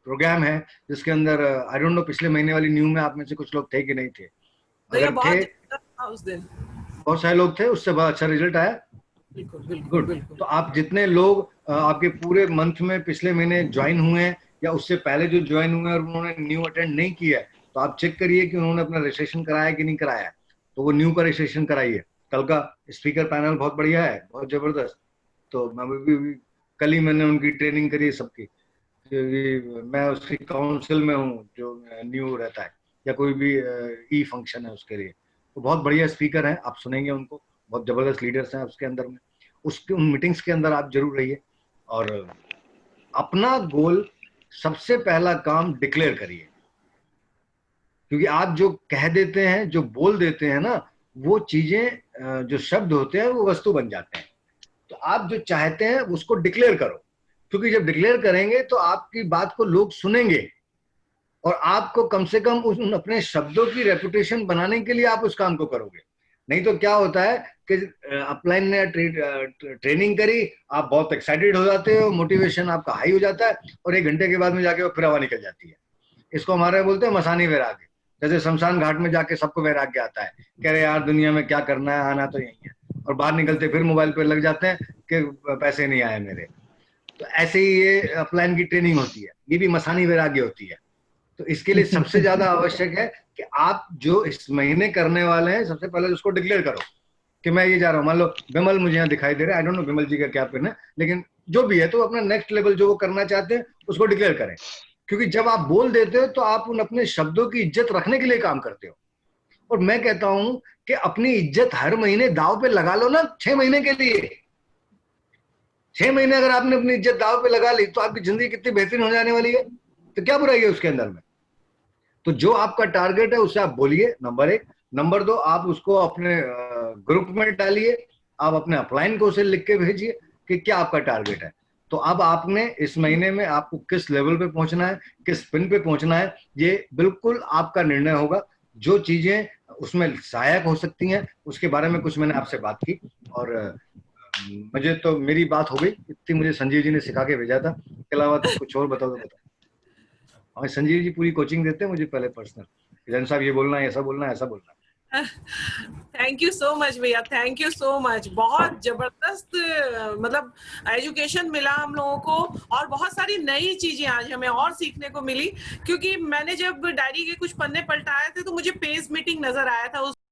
प्रोग्राम है जिसके अंदर आई डोंट नो पिछले महीने वाली न्यू में आप में से कुछ लोग थे कि नहीं थे। अगर थे, उस दिन बहुत सारे लोग थे, उससे बहुत अच्छा रिजल्ट आया। गुड। तो आप जितने लोग आपके पूरे मंथ में पिछले महीने ज्वाइन हुए हैं या उससे पहले जो ज्वाइन हुए हैं और उन्होंने न्यू अटेंड नहीं किया है, तो आप चेक करिए कि उन्होंने अपना रजिस्ट्रेशन कराया कि नहीं कराया है, तो वो न्यू का रजिस्ट्रेशन कराइए। कल का स्पीकर पैनल बहुत बढ़िया है, बहुत जबरदस्त। तो मैं कल ही मैंने उनकी ट्रेनिंग करी है सबकी, मैं उसकी काउंसिल में हूँ जो न्यू रहता है या कोई भी ई फंक्शन है उसके लिए। तो बहुत बढ़िया स्पीकर हैं, आप सुनेंगे उनको, बहुत जबरदस्त लीडर्स हैं उसके अंदर में। उसके उन मीटिंग्स के अंदर आप जरूर रहिए और अपना गोल सबसे पहला काम डिक्लेयर करिए, क्योंकि आप जो कह देते हैं, जो बोल देते हैं ना, वो चीजें, जो शब्द होते हैं वो वस्तु बन जाते हैं। तो आप जो चाहते हैं उसको डिक्लेयर करो, क्योंकि जब डिक्लेयर करेंगे तो आपकी बात को लोग सुनेंगे और आपको कम से कम उन अपने शब्दों की रेपुटेशन बनाने के लिए आप उस काम को करोगे। नहीं तो क्या होता है कि अपलाइन ने ट्रेनिंग करी, आप बहुत एक्साइटेड हो जाते हो, मोटिवेशन आपका हाई हो जाता है, और 1 घंटे के बाद में जाके वो फिर हवा निकल जाती है। इसको हमारे बोलते हैं मसानी वैराग्य। जैसे शमशान घाट में जाके सबको वैराग्य आता है, कह रहे यार दुनिया में क्या करना है, आना तो यही है, और बाहर निकलते फिर मोबाइल पे लग जाते हैं कि पैसे नहीं आए मेरे। तो ऐसे ही ये अपलाइन की ट्रेनिंग होती है, ये भी मसानी वैराग्य होती है। तो इसके लिए सबसे ज्यादा आवश्यक है कि आप जो इस महीने करने वाले हैं, सबसे पहले उसको डिक्लेयर करो कि मैं ये जा रहा हूँ। मान लो विमल मुझे यहाँ दिखाई दे रहा है, आई डोंट नो विमल जी का क्या पिन है, लेकिन जो भी है तो अपना नेक्स्ट लेवल जो वो करना चाहते हैं उसको डिक्लेयर करें। क्योंकि जब आप बोल देते हो तो आप उन अपने शब्दों की इज्जत रखने के लिए काम करते हो। और मैं कहता हूं कि अपनी इज्जत हर महीने दाव पे लगा लो ना, 6 महीने के लिए। 6 महीने अगर आपने अपनी इज्जत दाव पे लगा ली तो आपकी जिंदगी कितनी बेहतरीन हो जाने वाली है। तो क्या बुराई है उसके अंदर में। तो जो आपका टारगेट है उससे आप बोलिए, नंबर 1। नंबर 2, आप उसको अपने ग्रुप में डालिए, आप अपने अपलाइन को उसे लिख के भेजिए कि क्या आपका टारगेट है। तो अब आपने इस महीने में आपको किस लेवल पे पहुंचना है, किस पिन पे पहुंचना है, ये बिल्कुल आपका निर्णय होगा। जो चीजें उसमें सहायक हो सकती हैं उसके बारे में कुछ मैंने आपसे बात की, और मुझे तो मेरी बात हो गई, इतनी मुझे संजीव जी ने सिखा के भेजा था। इसके अलावा तो कुछ और बताओ तो बताओ। और संजीव जी पूरी कोचिंग देते हैं मुझे पहले पर्सनल, जैन साहब ये बोलना है, ऐसा बोलना है, ऐसा बोलना है। थैंक यू सो मच भैया, थैंक यू सो मच। बहुत जबरदस्त मतलब एजुकेशन मिला हम लोगों को, और बहुत सारी नई चीजें आज हमें और सीखने को मिली। क्योंकि मैंने जब डायरी के कुछ पन्ने पलटाए थे तो मुझे पेस मीटिंग नजर आया था।